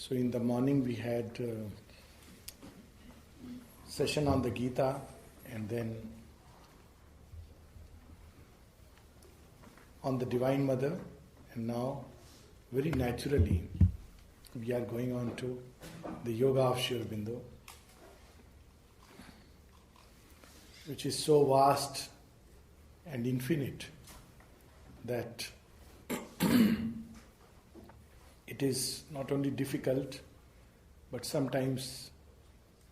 So in the morning we had session on the Gita, and then on the Divine Mother, and now very naturally we are going on to the Yoga of Aurobindo, which is so vast and infinite that it is not only difficult but sometimes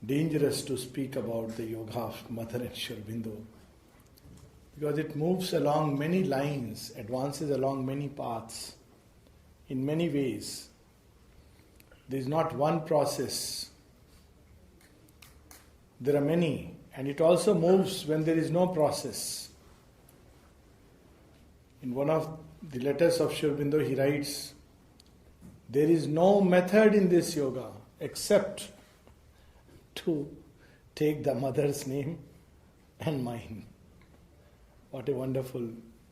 dangerous to speak about the Yoga of Mother and Aurobindo, because it moves along many lines, advances along many paths, in many ways. There is not one process. There are many, and it also moves when there is no process. In one of the letters of Aurobindo, he writes, "There is no method in this yoga except to take the mother's name and mine." What a wonderful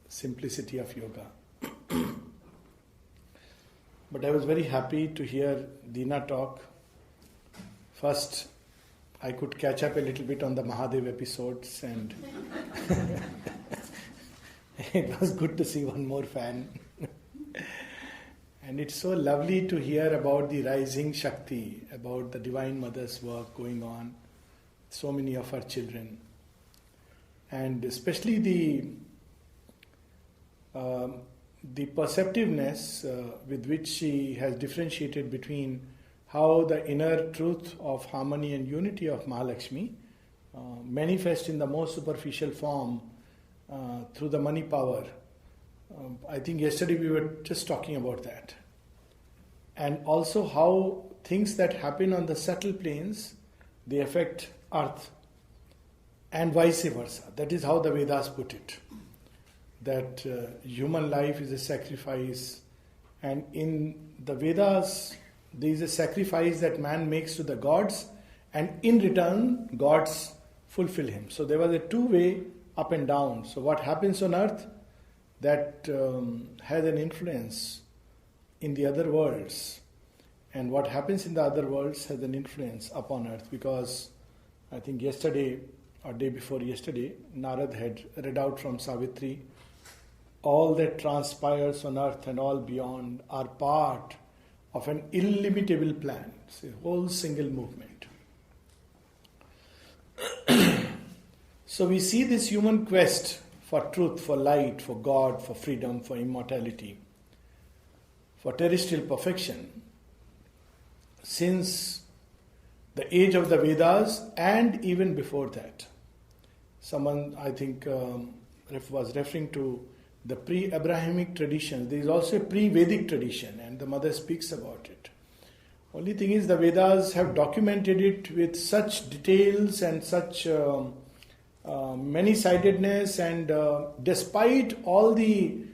simplicity of yoga. But I was very happy to hear Deena talk. First, I could catch up a little bit on the Mahadev episodes, and it was good to see one more fan. And it's so lovely to hear about the rising Shakti, about the Divine Mother's work going on, so many of her children. And especially the perceptiveness with which she has differentiated between how the inner truth of harmony and unity of Mahalakshmi manifest in the most superficial form through the money power. I think yesterday we were just talking about that. And also how things that happen on the subtle planes, they affect earth, and vice versa. That is how the Vedas put it. That human life is a sacrifice, and in the Vedas there is a sacrifice that man makes to the gods, and in return gods fulfill him. So there was a two-way up and down. So what happens on earth, that has an influence in the other worlds, and what happens in the other worlds has an influence upon earth. Because I think yesterday or day before yesterday, Narad had read out from Savitri, all that transpires on earth and all beyond are part of an illimitable plan. It's a whole single movement. So we see this human quest for truth, for light, for God, for freedom, for immortality, for terrestrial perfection, since the age of the Vedas and even before that. Someone, I think, was referring to the pre-Abrahamic tradition. There is also a pre-Vedic tradition, and the mother speaks about it. Only thing is, the Vedas have documented it with such details and such many-sidedness, and despite all the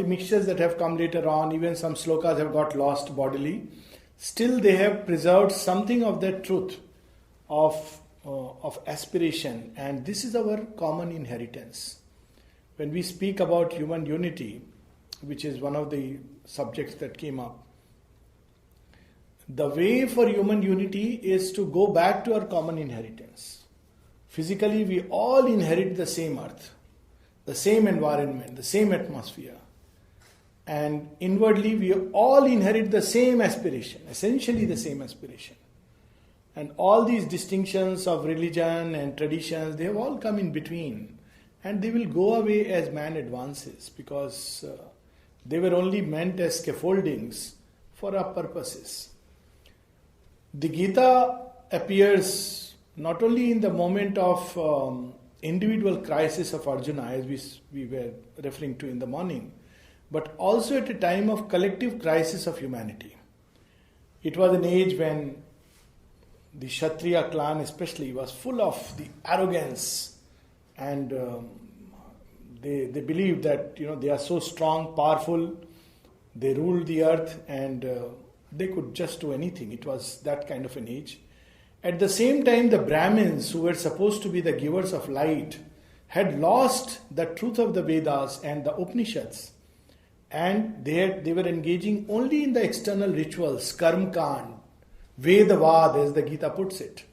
mixtures that have come later on, even some slokas have got lost bodily, still they have preserved something of that truth of aspiration, and this is our common inheritance. When we speak about human unity, which is one of the subjects that came up, the way for human unity is to go back to our common inheritance. Physically, we all inherit the same earth, the same environment, the same atmosphere. And inwardly, we all inherit the same aspiration, essentially the same aspiration. And all these distinctions of religion and traditions, they have all come in between. And they will go away as man advances, because they were only meant as scaffoldings for our purposes. The Gita appears not only in the moment of individual crisis of Arjuna, as we were referring to in the morning, but also at a time of collective crisis of humanity. It was an age when the Kshatriya clan especially was full of the arrogance, and they believed that they are so strong, powerful, they ruled the earth, and they could just do anything. It was that kind of an age. At the same time, the Brahmins, who were supposed to be the givers of light, had lost the truth of the Vedas and the Upanishads. And they were engaging only in the external rituals, karm kand, Vedavad, as the Gita puts it.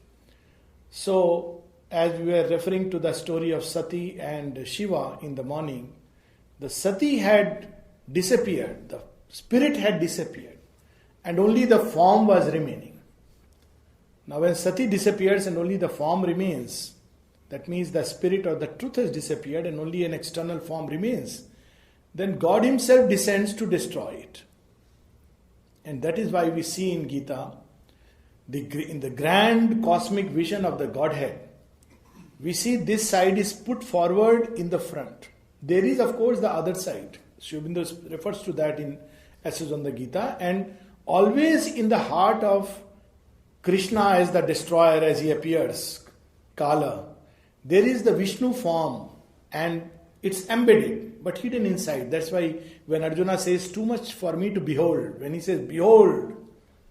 So, as we were referring to the story of Sati and Shiva in the morning, the Sati had disappeared, the spirit had disappeared, and only the form was remaining. Now, when Sati disappears and only the form remains, that means the spirit or the truth has disappeared and only an external form remains. Then God Himself descends to destroy it. And that is why we see in Gita, in the grand cosmic vision of the Godhead, we see this side is put forward in the front. There is, of course, the other side. Aurobindo refers to that in Essays on the Gita, and always in the heart of Krishna as the destroyer, as he appears, Kala, there is the Vishnu form, and it's embedded, but hidden inside. That's why when Arjuna says, too much for me to behold, when he says, behold,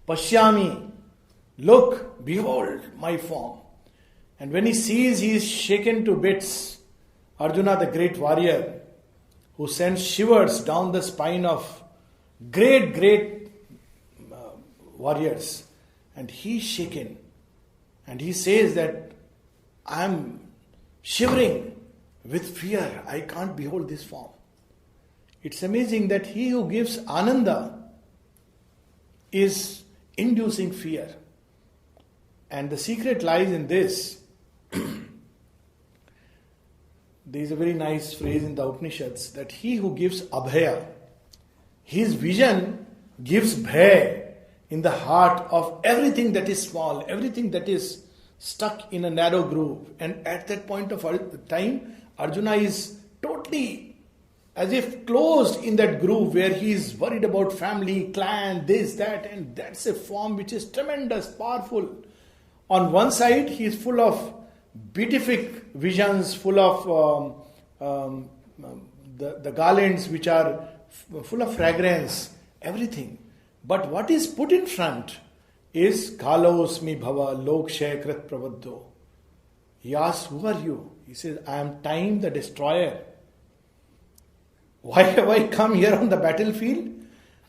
pashyami, look, behold my form. And when he sees, he is shaken to bits. Arjuna, the great warrior, who sends shivers down the spine of great warriors. And he is shaken. And he says that, I am shivering with fear. I can't behold this form. It's amazing that he who gives Ananda is inducing fear. And the secret lies in this. There is a very nice phrase in the Upanishads that he who gives Abhaya, his vision gives Bhaya in the heart of everything that is small, everything that is stuck in a narrow groove. And at that point of time, Arjuna is totally as if closed in that groove where he is worried about family, clan, this, that, and that's a form which is tremendous, powerful. On one side, he is full of beatific visions, full of the garlands which are full of fragrance, everything. But what is put in front is Kalosmi Bhava Lokshay Krit Pravaddo. He asks, who are you? He says, I am time the destroyer. Why have I come here on the battlefield?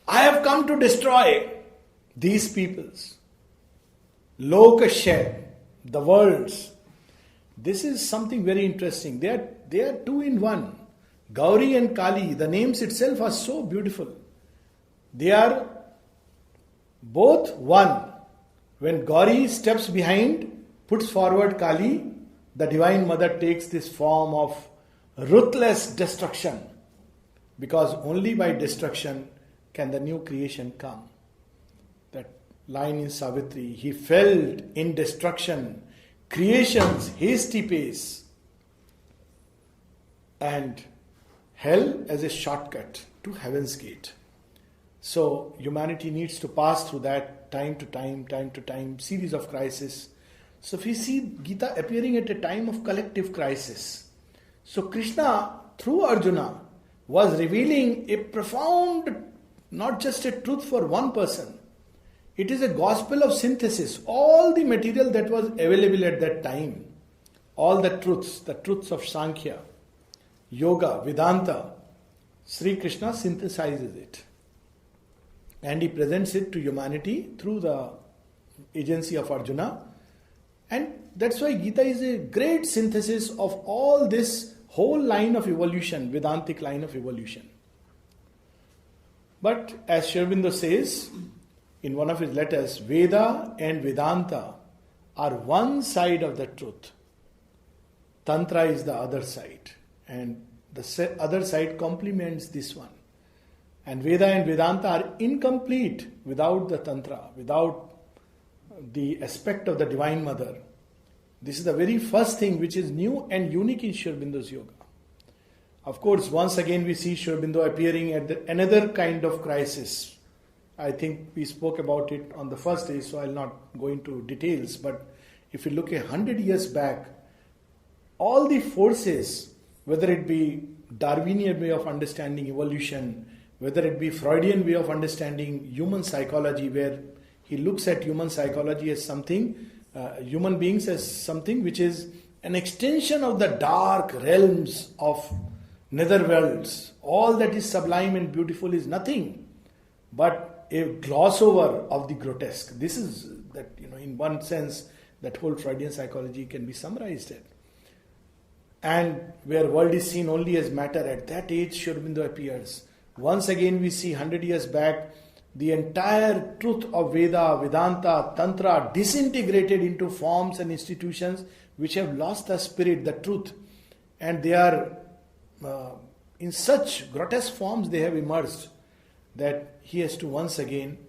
I have come to destroy these peoples. Lokashay, the worlds. This is something very interesting. They are two in one. Gauri and Kali, the names itself are so beautiful. They are both one. When Gauri steps behind, puts forward Kali, the Divine Mother takes this form of ruthless destruction. Because only by destruction can the new creation come. That line in Savitri, he felt in destruction, creation's hasty pace, and hell as a shortcut to heaven's gate. So humanity needs to pass through that time to time, series of crises. So if we see Gita appearing at a time of collective crisis. So Krishna, through Arjuna, was revealing a profound, not just a truth for one person. It is a gospel of synthesis. All the material that was available at that time, all the truths of Sankhya, Yoga, Vedanta, Sri Krishna synthesizes it. And he presents it to humanity through the agency of Arjuna. And that's why Gita is a great synthesis of all this whole line of evolution, Vedantic line of evolution. But as Aurobindo says in one of his letters, Veda and Vedanta are one side of the truth. Tantra is the other side. And the other side complements this one. And Veda and Vedanta are incomplete without the Tantra, without the aspect of the Divine Mother. This is the very first thing which is new and unique in Aurobindo's yoga. Of course, once again we see Aurobindo appearing at another kind of crisis. I think we spoke about it on the first day, so I'll not go into details. But if you look 100 years back, all the forces, whether it be Darwinian way of understanding evolution, whether it be Freudian way of understanding human psychology, where he looks at human psychology as something, human beings as something which is an extension of the dark realms of netherworlds, all that is sublime and beautiful is nothing but a gloss over of the grotesque. This is that, in one sense, that whole Freudian psychology can be summarized at. And where world is seen only as matter, at that age Sri Aurobindo appears. Once again we see 100 years back the entire truth of Veda, Vedanta, Tantra disintegrated into forms and institutions which have lost the spirit, the truth. And they are in such grotesque forms they have emerged that he has to once again,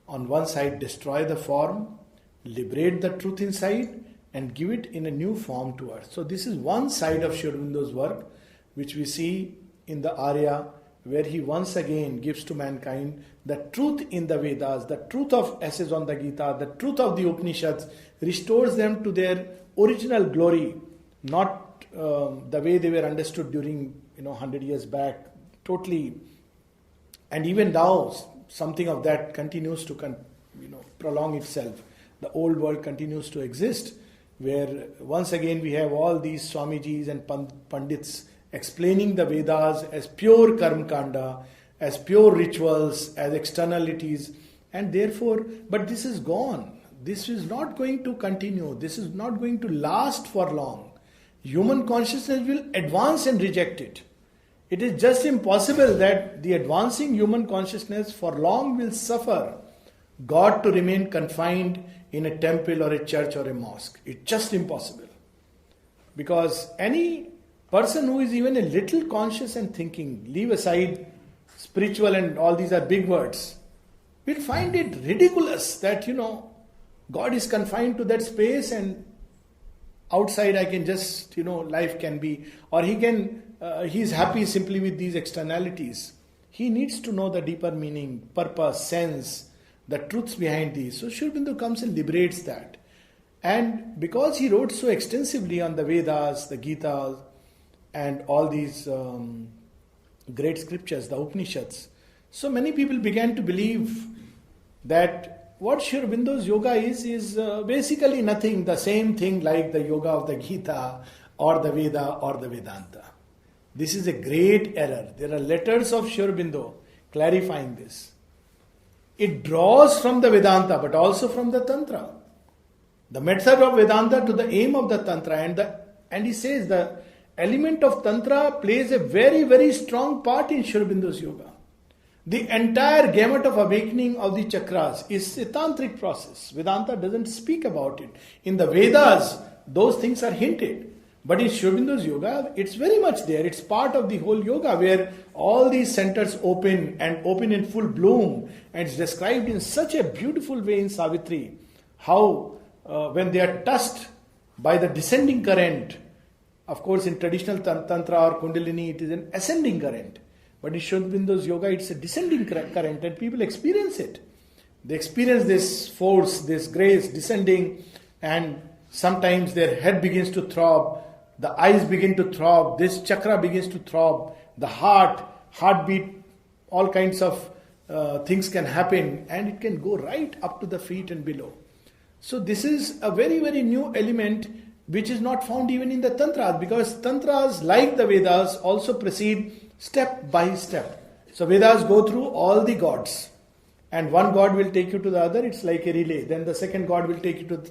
on one side, destroy the form, liberate the truth inside, and give it in a new form to us. So this is one side of Sri Aurobindo's work, which we see in the Arya, where he once again gives to mankind the truth in the Vedas, the truth of essays on the Gita, the truth of the Upanishads, restores them to their original glory, not the way they were understood during 100 years back, totally. And even now, something of that continues to prolong itself. The old world continues to exist, where once again we have all these Swamijis and Pandits explaining the Vedas as pure karma kanda, as pure rituals, as externalities, and therefore, but this is gone. This is not going to continue. This is not going to last for long. Human consciousness will advance and reject it. It is just impossible that the advancing human consciousness for long will suffer God to remain confined in a temple or a church or a mosque. It's just impossible. Because any person who is even a little conscious and thinking, leave aside spiritual and all these are big words, will find it ridiculous that, God is confined to that space and outside I can just, life can be, or he is happy simply with these externalities. He needs to know the deeper meaning, purpose, sense, the truths behind these. So Sri Aurobindo comes and liberates that. And because he wrote so extensively on the Vedas, the Gita, and all these great scriptures, the Upanishads, so many people began to believe that what Sri Aurobindo's yoga is basically nothing, the same thing like the yoga of the Gita or the Veda or the Vedanta. This is a great error. There are letters of Sri Aurobindo clarifying this. It draws from the Vedanta but also from the Tantra. The method of Vedanta to the aim of the Tantra, and he says the element of Tantra plays a very, very strong part in Sri Aurobindo's yoga. The entire gamut of awakening of the chakras is a tantric process. Vedanta doesn't speak about it. In the Vedas, those things are hinted. But in Sri Aurobindo's yoga, it's very much there. It's part of the whole yoga where all these centers open and open in full bloom. And it's described in such a beautiful way in Savitri. How when they are touched by the descending current, of course in traditional Tantra or Kundalini, it is an ascending current. But in Sri Aurobindo's yoga, it's a descending current and people experience it. They experience this force, this grace descending, and sometimes their head begins to throb, the eyes begin to throb, this chakra begins to throb, the heartbeat, all kinds of things can happen, and it can go right up to the feet and below. So this is a very, very new element which is not found even in the Tantras, because Tantras, like the Vedas, also proceed step by step. So Vedas go through all the gods, and one god will take you to the other. It's like a relay. Then the second god will take you to the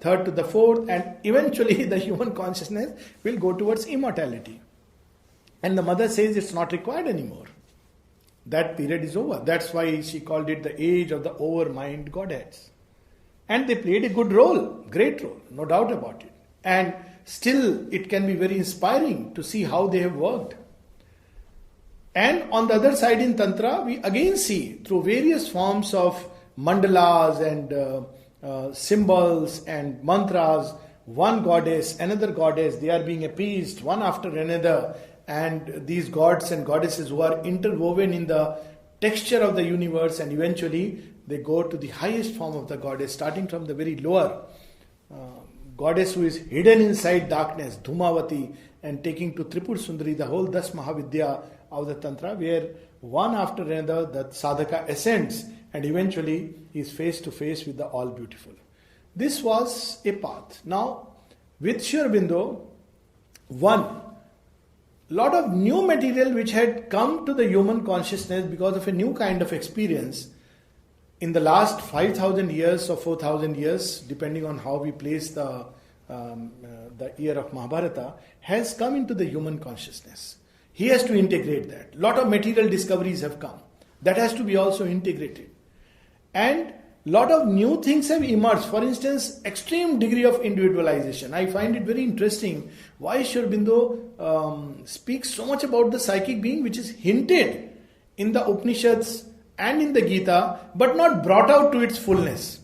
third to the fourth, and eventually the human consciousness will go towards immortality. And the mother says it's not required anymore. That period is over. That's why she called it the age of the overmind godheads. And they played a good role, great role, no doubt about it. And still it can be very inspiring to see how they have worked. And on the other side in Tantra, we again see through various forms of mandalas and symbols and mantras, one goddess, another goddess, they are being appeased one after another. And these gods and goddesses who are interwoven in the texture of the universe, and eventually they go to the highest form of the goddess, starting from the very lower goddess who is hidden inside darkness, Dhumavati, and taking to Tripur Sundari, the whole Das Mahavidya of the Tantra, where one after another the sadhaka ascends and eventually he is face to face with the all beautiful. This was a path. Now, with Sri Aurobindo, one, lot of new material which had come to the human consciousness because of a new kind of experience in the last 5,000 years or 4,000 years, depending on how we place the year of Mahabharata, has come into the human consciousness. He has to integrate that. Lot of material discoveries have come. That has to be also integrated. And lot of new things have emerged. For instance, extreme degree of individualization. I find it very interesting why Aurobindo speaks so much about the psychic being, which is hinted in the Upanishads and in the Gita, but not brought out to its fullness.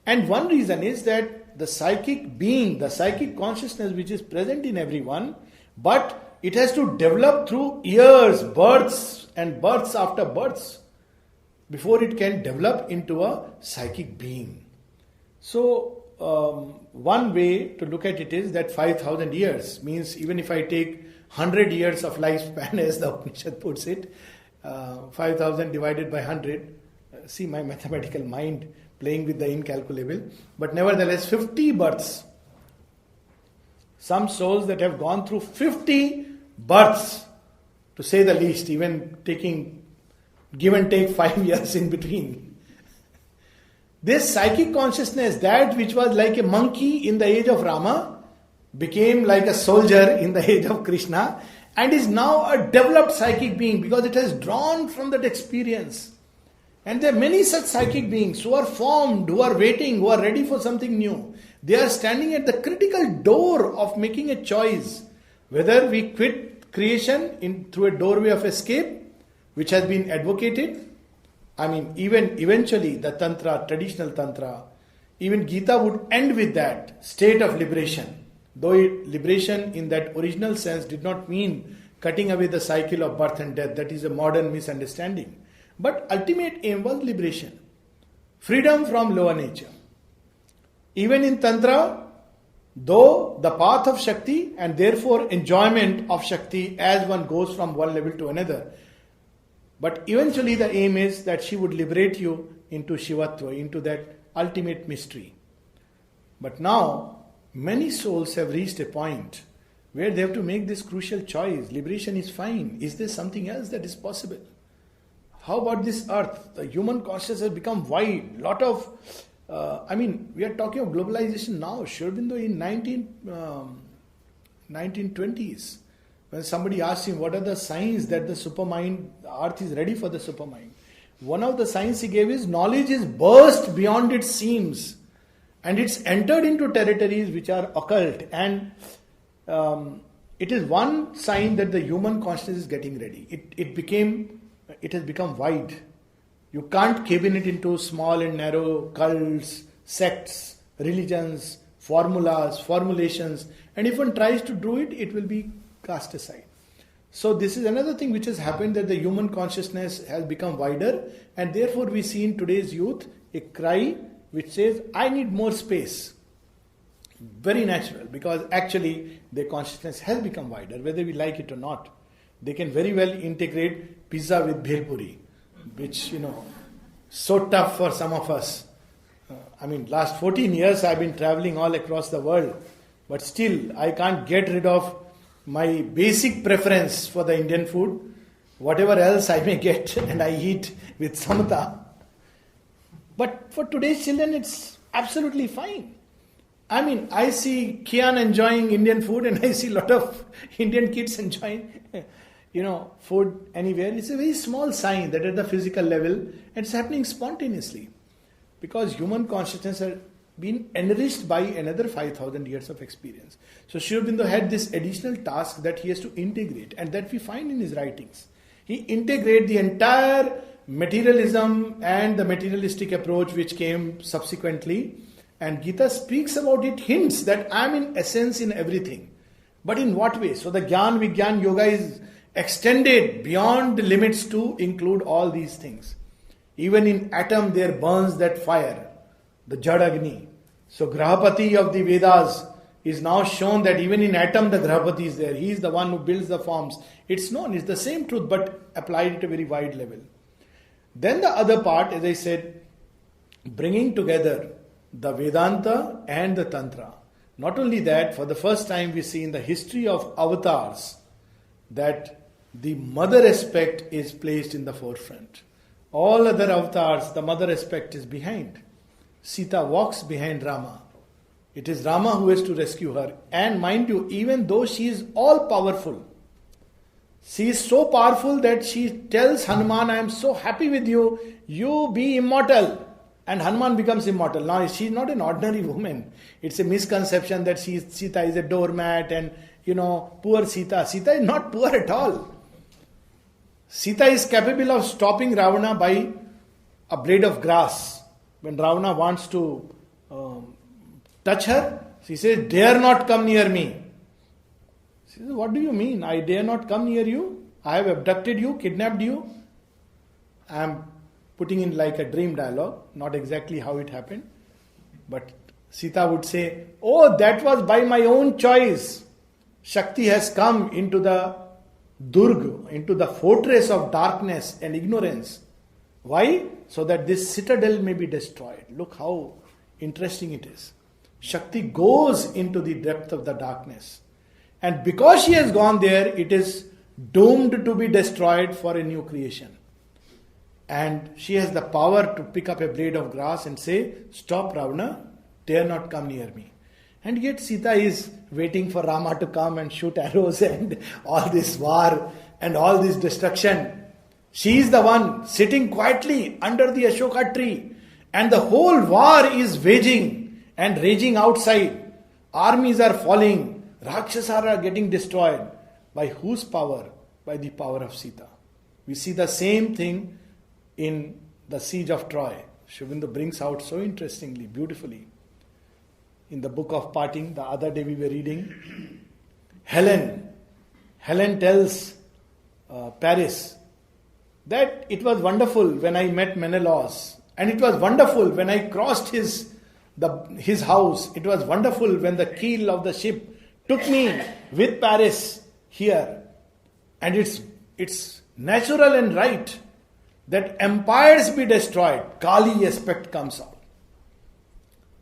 And one reason is that the psychic being, the psychic consciousness which is present in everyone, but it has to develop through years, births and births after births, before it can develop into a psychic being. So, one way to look at it is that 5,000 years means even if I take 100 years of lifespan, as the Upanishad puts it, 5,000 divided by 100, see my mathematical mind playing with the incalculable, but nevertheless 50 births. Some souls that have gone through 50 births, to say the least, even taking give and take 5 years in between. This psychic consciousness, that which was like a monkey in the age of Rama, became like a soldier in the age of Krishna, and is now a developed psychic being because it has drawn from that experience. And there are many such psychic beings who are formed, who are waiting, who are ready for something new. They are standing at the critical door of making a choice, whether we quit creation through a doorway of escape, which has been advocated. I mean, even eventually the Tantra, traditional Tantra, even Gita would end with that state of liberation. Though liberation in that original sense did not mean cutting away the cycle of birth and death. That is a modern misunderstanding. But ultimate aim was liberation. Freedom from lower nature. Even in Tantra, though the path of Shakti and therefore enjoyment of Shakti as one goes from one level to another, but eventually the aim is that she would liberate you into Shivatva, into that ultimate mystery. But now, many souls have reached a point where they have to make this crucial choice. Liberation is fine. Is there something else that is possible? How about this earth? The human consciousness has become wide. Lot of, we are talking of globalization now. Aurobindo in 1920s, when somebody asked him what are the signs that the supermind, the earth is ready for the supermind. One of the signs he gave is knowledge is burst beyond its seams. And it's entered into territories which are occult. And it is one sign that the human consciousness is getting ready. It has become wide. You can't cabin it into small and narrow cults, sects, religions, formulas, formulations. And if one tries to do it, it will be cast aside. So this is another thing which has happened, that the human consciousness has become wider. And therefore we see in today's youth a cry which says, I need more space. Very natural, because actually their consciousness has become wider, whether we like it or not. They can very well integrate pizza with bhel puri, which, so tough for some of us. Last 14 years I've been traveling all across the world, but still I can't get rid of my basic preference for the Indian food. Whatever else I may get and I eat with samatha. But for today's children, it's absolutely fine. I see Kian enjoying Indian food and I see a lot of Indian kids enjoying, food anywhere. It's a very small sign that at the physical level, it's happening spontaneously. Because human consciousness has been enriched by another 5,000 years of experience. So Aurobindo had this additional task that he has to integrate, and that we find in his writings. He integrates the entire materialism and the materialistic approach which came subsequently, and Gita speaks about it, hints that I am in essence in everything. But in what way? So the Gyan Vigyan Yoga is extended beyond the limits to include all these things. Even in atom there burns that fire, the Jadagni. So Grahapati of the Vedas is now shown that even in atom the Grahapati is there. He is the one who builds the forms. It's known, it's the same truth but applied at a very wide level. Then the other part, as I said, bringing together the Vedanta and the Tantra. Not only that, for the first time we see in the history of avatars, that the mother aspect is placed in the forefront. All other avatars, the mother aspect is behind. Sita walks behind Rama. It is Rama who has to rescue her. And mind you, even though she is all powerful, she is so powerful that she tells Hanuman, I am so happy with you, you be immortal. And Hanuman becomes immortal. Now, she is not an ordinary woman. It's a misconception that Sita is a doormat and, poor Sita. Sita is not poor at all. Sita is capable of stopping Ravana by a blade of grass. When Ravana wants to touch her, she says, dare not come near me. She says, what do you mean? I dare not come near you? I have abducted you, kidnapped you. I am putting in like a dream dialogue, not exactly how it happened. But Sita would say, oh, that was by my own choice. Shakti has come into the Durg, into the fortress of darkness and ignorance. Why? So that this citadel may be destroyed. Look how interesting it is. Shakti goes into the depth of the darkness. And because she has gone there, it is doomed to be destroyed for a new creation. And she has the power to pick up a blade of grass and say, stop Ravana, dare not come near me. And yet Sita is waiting for Rama to come and shoot arrows and all this war and all this destruction. She is the one sitting quietly under the Ashoka tree. And the whole war is waging and raging outside. Armies are falling. Rakshasas are getting destroyed. By whose power? By the power of Sita. We see the same thing in the siege of Troy. Aurobindo brings out so interestingly, beautifully. In the book of Parting, the other day we were reading, Helen tells Paris that it was wonderful when I met Menelaus, and it was wonderful when I crossed his house. It was wonderful when the keel of the ship took me with Paris here. And it's natural and right that empires be destroyed. Kali aspect comes out.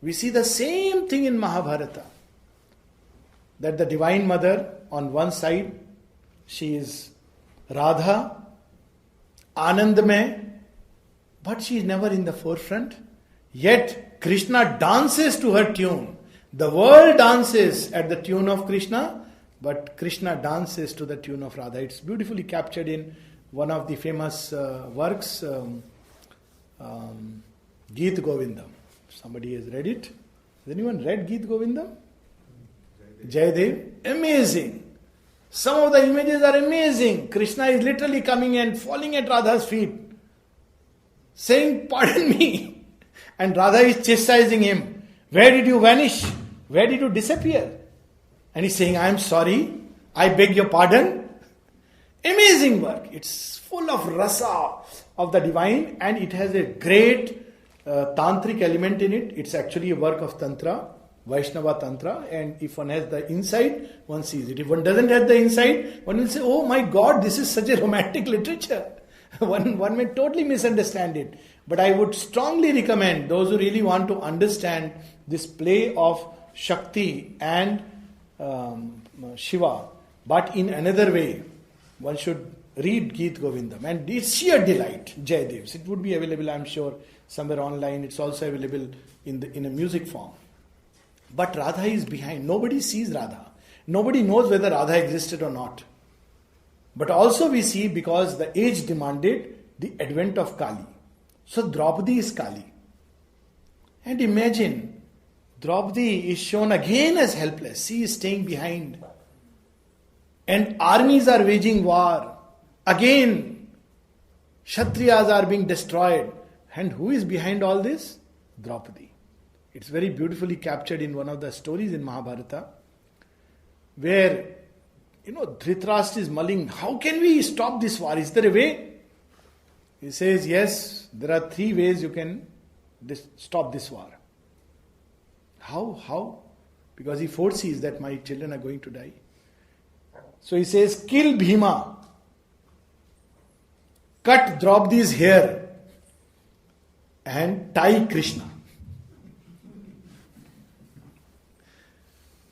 We see the same thing in Mahabharata. That the Divine Mother, on one side, she is Radha, Anandamay, but she is never in the forefront. Yet Krishna dances to her tune. The world dances at the tune of Krishna, but Krishna dances to the tune of Radha. It's beautifully captured in one of the famous works, Geet Govindam. Somebody has read it. Has anyone read Geet Govindam? Jayadev. Amazing. Some of the images are amazing. Krishna is literally coming and falling at Radha's feet, saying, pardon me. And Radha is chastising him. Where did you vanish? Where did you disappear? And he's saying, I am sorry. I beg your pardon. Amazing work. It's full of rasa of the divine, and it has a great tantric element in it. It's actually a work of Tantra, Vaishnava Tantra, and if one has the insight, one sees it. If one doesn't have the insight, one will say, oh my God, this is such a romantic literature. One may totally misunderstand it. But I would strongly recommend those who really want to understand this play of Shakti and Shiva, but in another way, one should read Geet Govindam, and it's sheer delight. Jayadev's. It would be available, I'm sure, somewhere online. It's also available in a music form. But Radha is behind. Nobody sees Radha. Nobody knows whether Radha existed or not. But also we see, because the age demanded, the advent of Kali. So Draupadi is Kali. And imagine, Draupadi is shown again as helpless. She is staying behind. And armies are waging war. Again, Kshatriyas are being destroyed. And who is behind all this? Draupadi. It's very beautifully captured in one of the stories in Mahabharata, where, Dhritarashtra is mulling, how can we stop this war? Is there a way? He says, yes, there are 3 ways you can stop this war. How? Because he foresees that my children are going to die. So he says, kill Bhima, cut Draupadi's hair, and tie Krishna.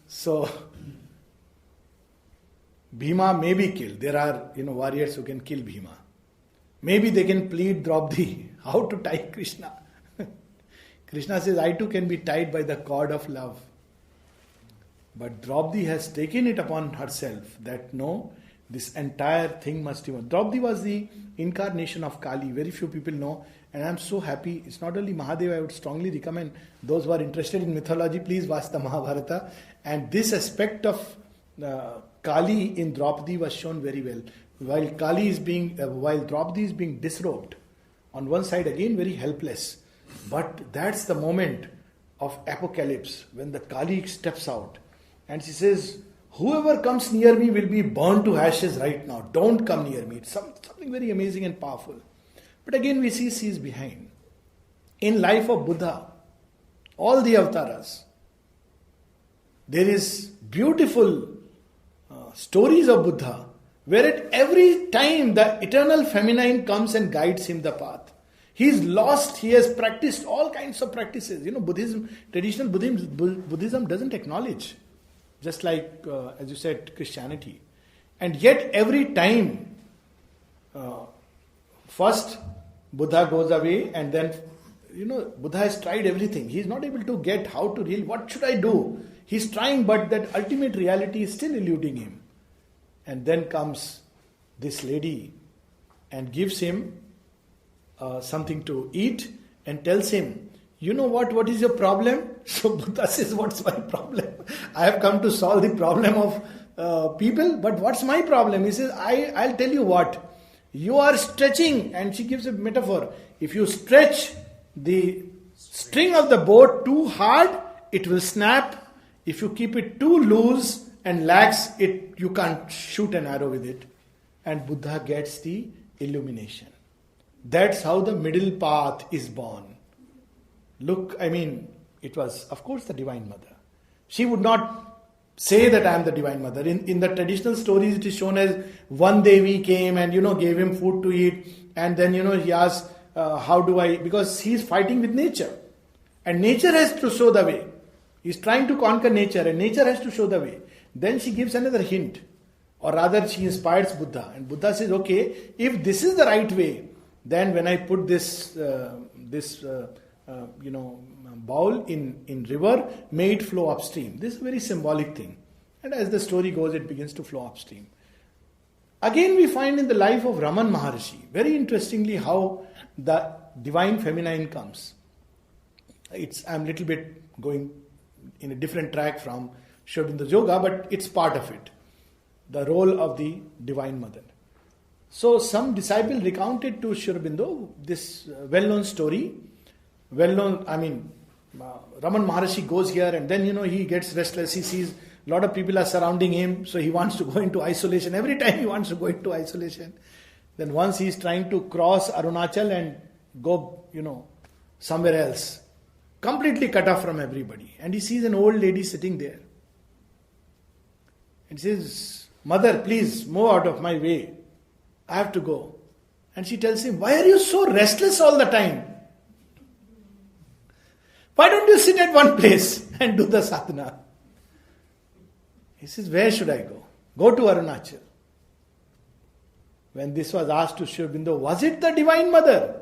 So, Bhima may be killed. There are, warriors who can kill Bhima. Maybe they can plead Draupadi how to tie Krishna. Krishna says, I too can be tied by the cord of love. But Draupadi has taken it upon herself that no, this entire thing must be. Draupadi was the incarnation of Kali. Very few people know. And I'm so happy. It's not only Mahadeva. I would strongly recommend those who are interested in mythology, please watch the Mahabharata. And this aspect of Kali in Draupadi was shown very well. While Draupadi is being disrobed, on one side again very helpless. But that's the moment of apocalypse when the Kali steps out. And she says, whoever comes near me will be burned to ashes right now. Don't come near me. It's something very amazing and powerful. But again we see she is behind. In life of Buddha, all the avatars, there is beautiful stories of Buddha where at every time the eternal feminine comes and guides him the path. He is lost, he has practiced all kinds of practices. Traditional Buddhism doesn't acknowledge. Just like, as you said, Christianity. And yet every time, first Buddha goes away and then, Buddha has tried everything. He is not able to get how to really, what should I do? He's trying, but that ultimate reality is still eluding him. And then comes this lady and gives him something to eat and tells him, you know what is your problem? So Buddha says, what's my problem? I have come to solve the problem of people, but what's my problem? He says, I'll tell you what. You are stretching, and she gives a metaphor. If you stretch the string of the boat too hard, it will snap. If you keep it too loose and lax, you can't shoot an arrow with it. And Buddha gets the illumination. That's how the middle path is born. Look, it was, of course, the Divine Mother. She would not say that I am the Divine Mother. In the traditional stories, it is shown as one Devi came and, gave him food to eat. And then, he asked, how do I... Because he is fighting with nature. And nature has to show the way. He is trying to conquer nature and nature has to show the way. Then she gives another hint. Or rather, she inspires Buddha. And Buddha says, okay, if this is the right way, then when I put this bowl in river, may it flow upstream. This is a very symbolic thing. And as the story goes, it begins to flow upstream. Again, we find in the life of Raman Maharshi, very interestingly, how the divine feminine comes. I'm a little bit going in a different track from Sri Aurobindo's yoga, but it's part of it. The role of the Divine Mother. So some disciple recounted to Sri Aurobindo this well-known story. Raman Maharshi goes here and then, he gets restless. He sees a lot of people are surrounding him, so he wants to go into isolation. Every time he wants to go into isolation. Then once he is trying to cross Arunachal and go, somewhere else. Completely cut off from everybody. And he sees an old lady sitting there. And says, Mother, please move out of my way. I have to go. And she tells him, why are you so restless all the time? Why don't you sit at one place and do the sadhana? He says, where should I go? Go to Arunachal. When this was asked to Sri Aurobindo, was it the Divine Mother?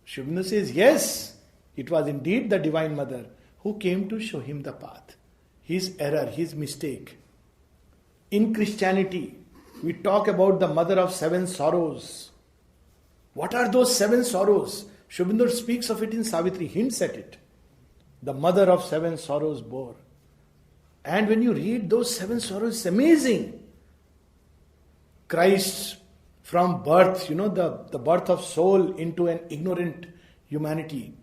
Sri Aurobindo says, yes, it was indeed the Divine Mother who came to show him the path. His error, his mistake. In Christianity, we talk about the mother of 7 sorrows. What are those 7 sorrows? Sri Aurobindo speaks of it in Savitri, hints at it. The mother of 7 sorrows bore. And when you read those 7 sorrows, it's amazing. Christ from birth, the birth of soul into an ignorant humanity,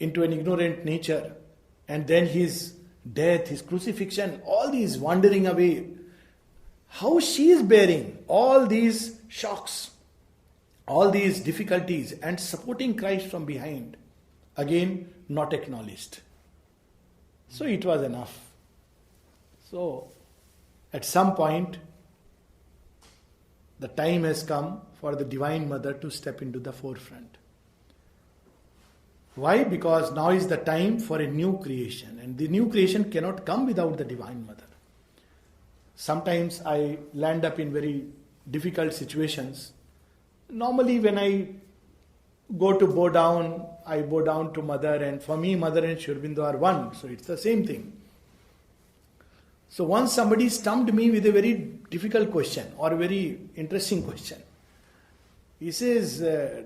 into an ignorant nature. And then his death, his crucifixion, all these wandering away. How she is bearing all these shocks, all these difficulties and supporting Christ from behind. Again, not acknowledged. So it was enough. So, at some point, the time has come for the Divine Mother to step into the forefront. Why? Because now is the time for a new creation. And the new creation cannot come without the Divine Mother. sometimes I land up in very difficult situations. Normally when I go to bow down, I bow down to Mother, and for me Mother and Sri Aurobindo are one, so it's the same thing. So once somebody stumped me with a very difficult question or a very interesting question. He says,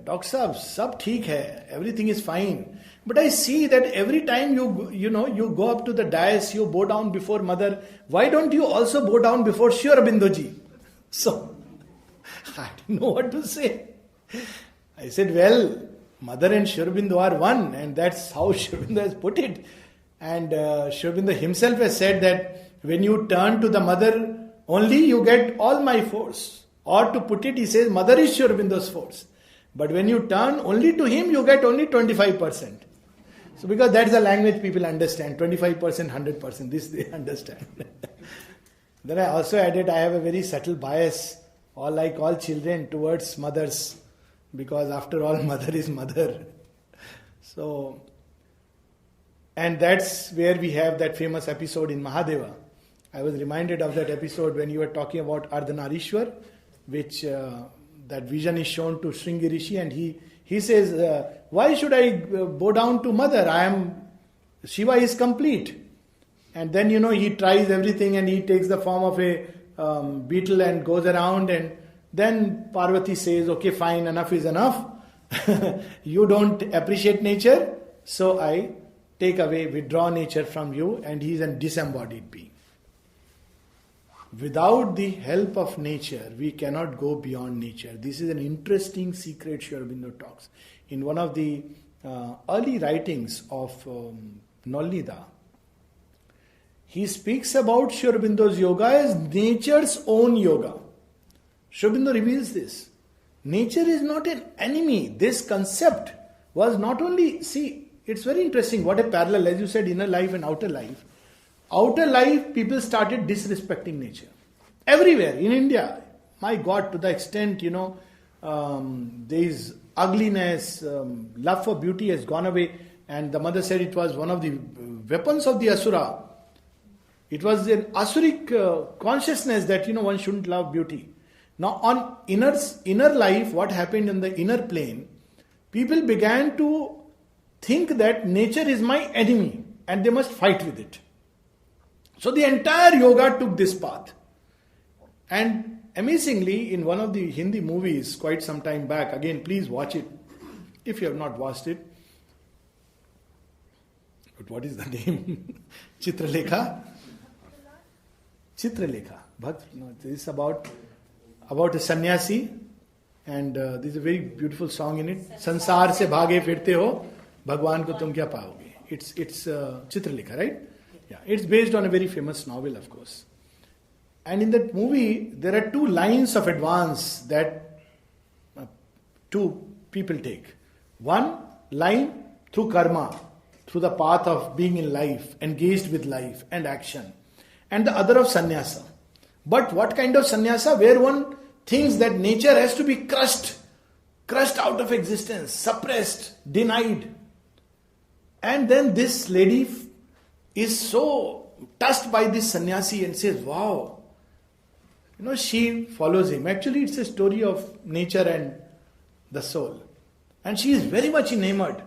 Dr. Saab, sab theek hai, everything is fine. But I see that every time you go up to the dais, you bow down before Mother. Why don't you also bow down before Sri Aurobindo ji? So, I didn't know what to say. I said, well, Mother and Sri Aurobindo are one, and that's how Sri Aurobindo has put it. And Sri Aurobindo himself has said that when you turn to the Mother, only you get all my force. Or to put it, he says, Mother is Sri Aurobindo's force. But when you turn only to him, you get only 25%. So because that's the language people understand, 25%, 100%, this they understand. Then I also added, I have a very subtle bias, or like all children, towards mothers. Because after all, Mother is Mother. So, and that's where we have that famous episode in Mahadeva. I was reminded of that episode when you were talking about Ardhanarishwar, which that vision is shown to Shringi Rishi, and he says, why should I bow down to Mother? Shiva is complete. And then, he tries everything and he takes the form of a beetle and goes around, and then Parvati says, okay, fine, enough is enough. You don't appreciate nature, so I withdraw nature from you, and he is a disembodied being. Without the help of nature, we cannot go beyond nature. This is an interesting secret Sri Aurobindo talks. In one of the early writings of Nolnida, he speaks about Sri Aurobindo's yoga as nature's own yoga. Sri Aurobindo reveals this. Nature is not an enemy. This concept was not only, it's very interesting what a parallel, as you said, inner life and outer life. Outer life, people started disrespecting nature. Everywhere, in India, my God, to the extent, there is ugliness, love for beauty has gone away. And the mother said it was one of the weapons of the Asura. It was an Asuric consciousness that, one shouldn't love beauty. Now, on inner life, what happened in the inner plane, people began to think that nature is my enemy and they must fight with it. So the entire yoga took this path. And amazingly, in one of the Hindi movies quite some time back, again, please watch it if you have not watched it. But what is the name? Chitralekha? But this is about a sannyasi, and there's a very beautiful song in it. Sansar se bhage firte ho, Bhagwan ko tum kya paoge. It's Chitralekha, right? Yeah, it's based on a very famous novel, of course. And in that movie, there are two lines of advance that two people take. One line through karma, through the path of being in life, engaged with life and action. And the other of sannyasa. But what kind of sannyasa? Where one thinks that nature has to be crushed out of existence, suppressed, denied. And then this lady is so touched by this sannyasi and says, wow. She follows him. Actually, it's a story of nature and the soul. And she is very much enamored.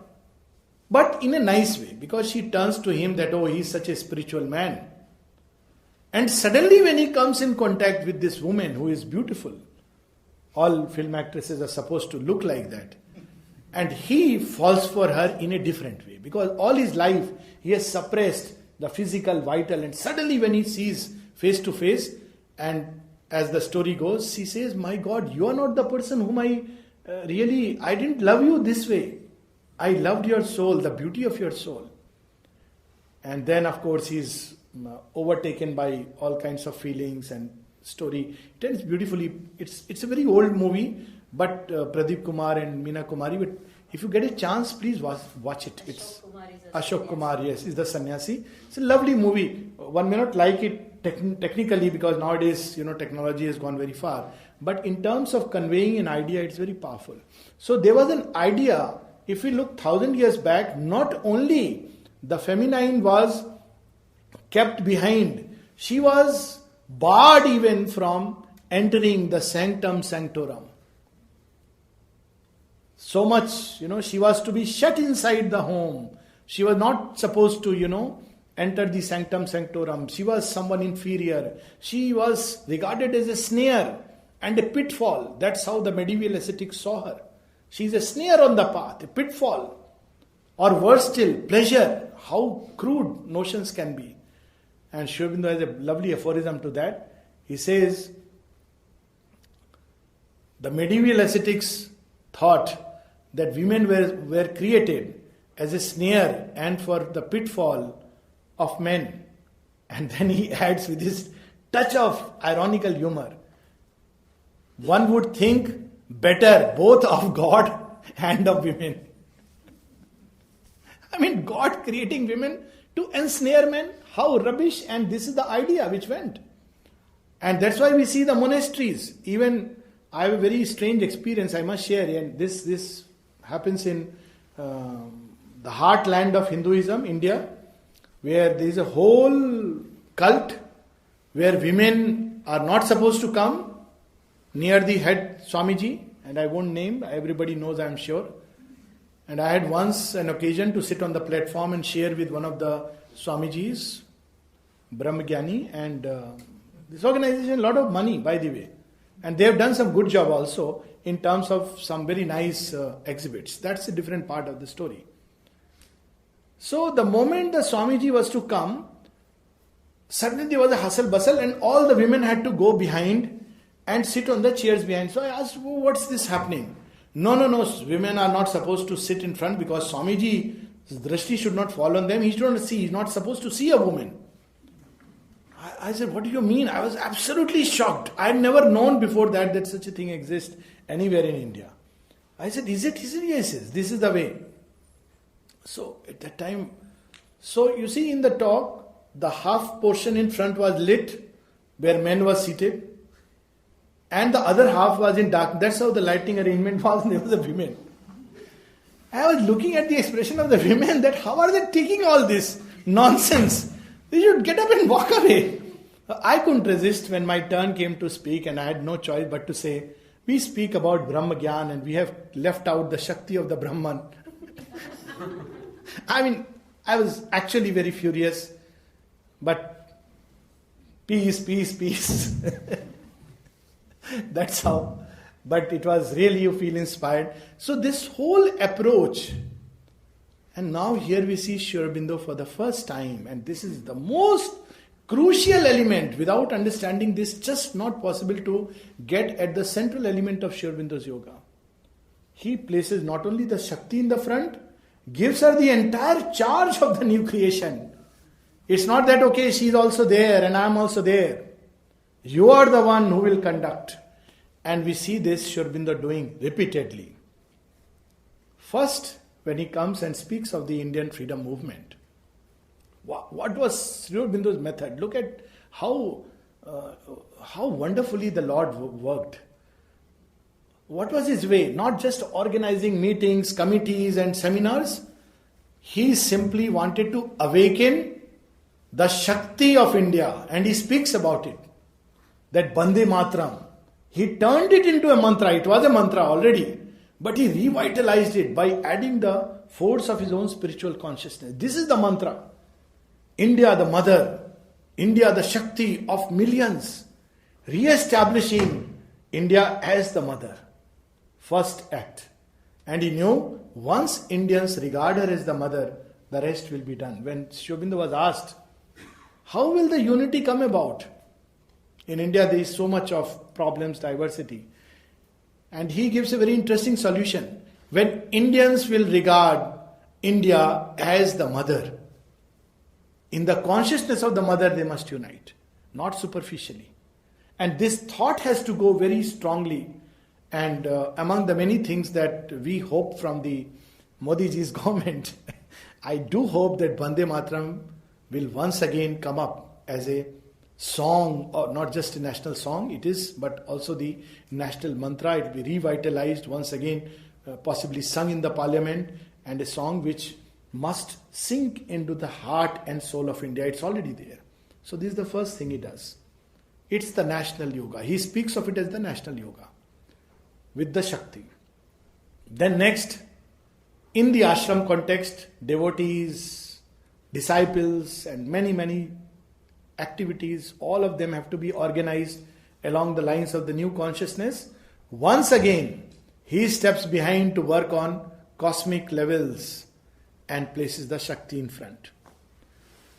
But in a nice way, because she turns to him that, he's such a spiritual man. And suddenly when he comes in contact with this woman who is beautiful, all film actresses are supposed to look like that. And he falls for her in a different way. Because all his life, he has suppressed the physical, vital. And suddenly when he sees face to face, and as the story goes, she says, my God, you are not the person whom I didn't love you this way. I loved your soul, the beauty of your soul. And then, of course, he's overtaken by all kinds of feelings and story. It ends beautifully. It's a very old movie, but Pradeep Kumar and Meena Kumari, but if you get a chance, please watch it. It's Ashok Kumar, yes, is the sannyasi. It's a lovely movie. One may not like it technically because nowadays, technology has gone very far. But in terms of conveying an idea, it's very powerful. So there was an idea, if we look 1,000 years back, not only the feminine was kept behind, she was barred even from entering the sanctum sanctorum. So much, she was to be shut inside the home. She was not supposed to, enter the sanctum sanctorum. She was someone inferior. She was regarded as a snare and a pitfall. That's how the medieval ascetics saw her. She is a snare on the path, a pitfall. Or worse still, pleasure. How crude notions can be. And Sri Aurobindo has a lovely aphorism to that. He says, the medieval ascetics thought that women were created as a snare and for the pitfall of men. And then he adds with this touch of ironical humor, one would think better both of God and of women. I mean, God creating women to ensnare men, how rubbish, and this is the idea which went. And that's why we see the monasteries. Even I have a very strange experience I must share, and this happens in the heartland of Hinduism, India, where there is a whole cult where women are not supposed to come near the head Swamiji, and I won't name, everybody knows I am sure. And I had once an occasion to sit on the platform and share with one of the Swamijis, Brahmagyani, and this organization a lot of money, by the way. And they have done some good job also in terms of some very nice exhibits. That's a different part of the story. So the moment the Swamiji was to come, suddenly there was a hustle bustle and all the women had to go behind and sit on the chairs behind. So I asked, what's this happening? No, women are not supposed to sit in front because Swamiji's drishti should not fall on them. He should not see. He's not supposed to see a woman. I said, what do you mean? I was absolutely shocked. I had never known before that such a thing exists anywhere in India. I said, is it? He said, yes, this is the way. So at that time, so you see in the talk, the half portion in front was lit where men were seated and the other half was in dark. That's how the lighting arrangement was. There was a women. I was looking at the expression of the women that how are they taking all this nonsense? They should get up and walk away. I couldn't resist when my turn came to speak and I had no choice but to say, we speak about Brahma Gyan and we have left out the Shakti of the Brahman. I mean, I was actually very furious, but peace. That's how. But it was really, you feel inspired. So this whole approach, and now here we see Sri Aurobindo for the first time, and this is the most crucial element. Without understanding this, just not possible to get at the central element of Sri Aurobindo's yoga. He places not only the Shakti in the front, gives her the entire charge of the new creation. It's not that, okay, she's also there and I'm also there. You are the one who will conduct. And we see this Sri Aurobindo doing repeatedly. First, when he comes and speaks of the Indian freedom movement, what was Sri Aurobindo's method? Look at how wonderfully the Lord worked. What was his way? Not just organizing meetings, committees and seminars. He simply wanted to awaken the Shakti of India, and he speaks about it. That Bande Matram. He turned it into a mantra. It was a mantra already, but he revitalized it by adding the force of his own spiritual consciousness. This is the mantra. India the mother, India the Shakti of millions, re-establishing India as the mother. First act. And he knew once Indians regard her as the mother, the rest will be done. When Sri Aurobindo was asked, how will the unity come about? In India there is so much of problems, diversity. And he gives a very interesting solution. When Indians will regard India as the mother, in the consciousness of the mother they must unite, not superficially. And this thought has to go very strongly. And among the many things that we hope from the Modi ji's government, I do hope that Bande Matram will once again come up as a song, or not just a national song, it is, but also the national mantra. It will be revitalized once again, possibly sung in the parliament, and a song which must sink into the heart and soul of India. It's already there. So this is the first thing he does. It's the national yoga. He speaks of it as the national yoga with the Shakti. Then next, in the ashram context, devotees, disciples and many activities, all of them have to be organized along the lines of the new consciousness. Once again, he steps behind to work on cosmic levels and places the Shakti in front.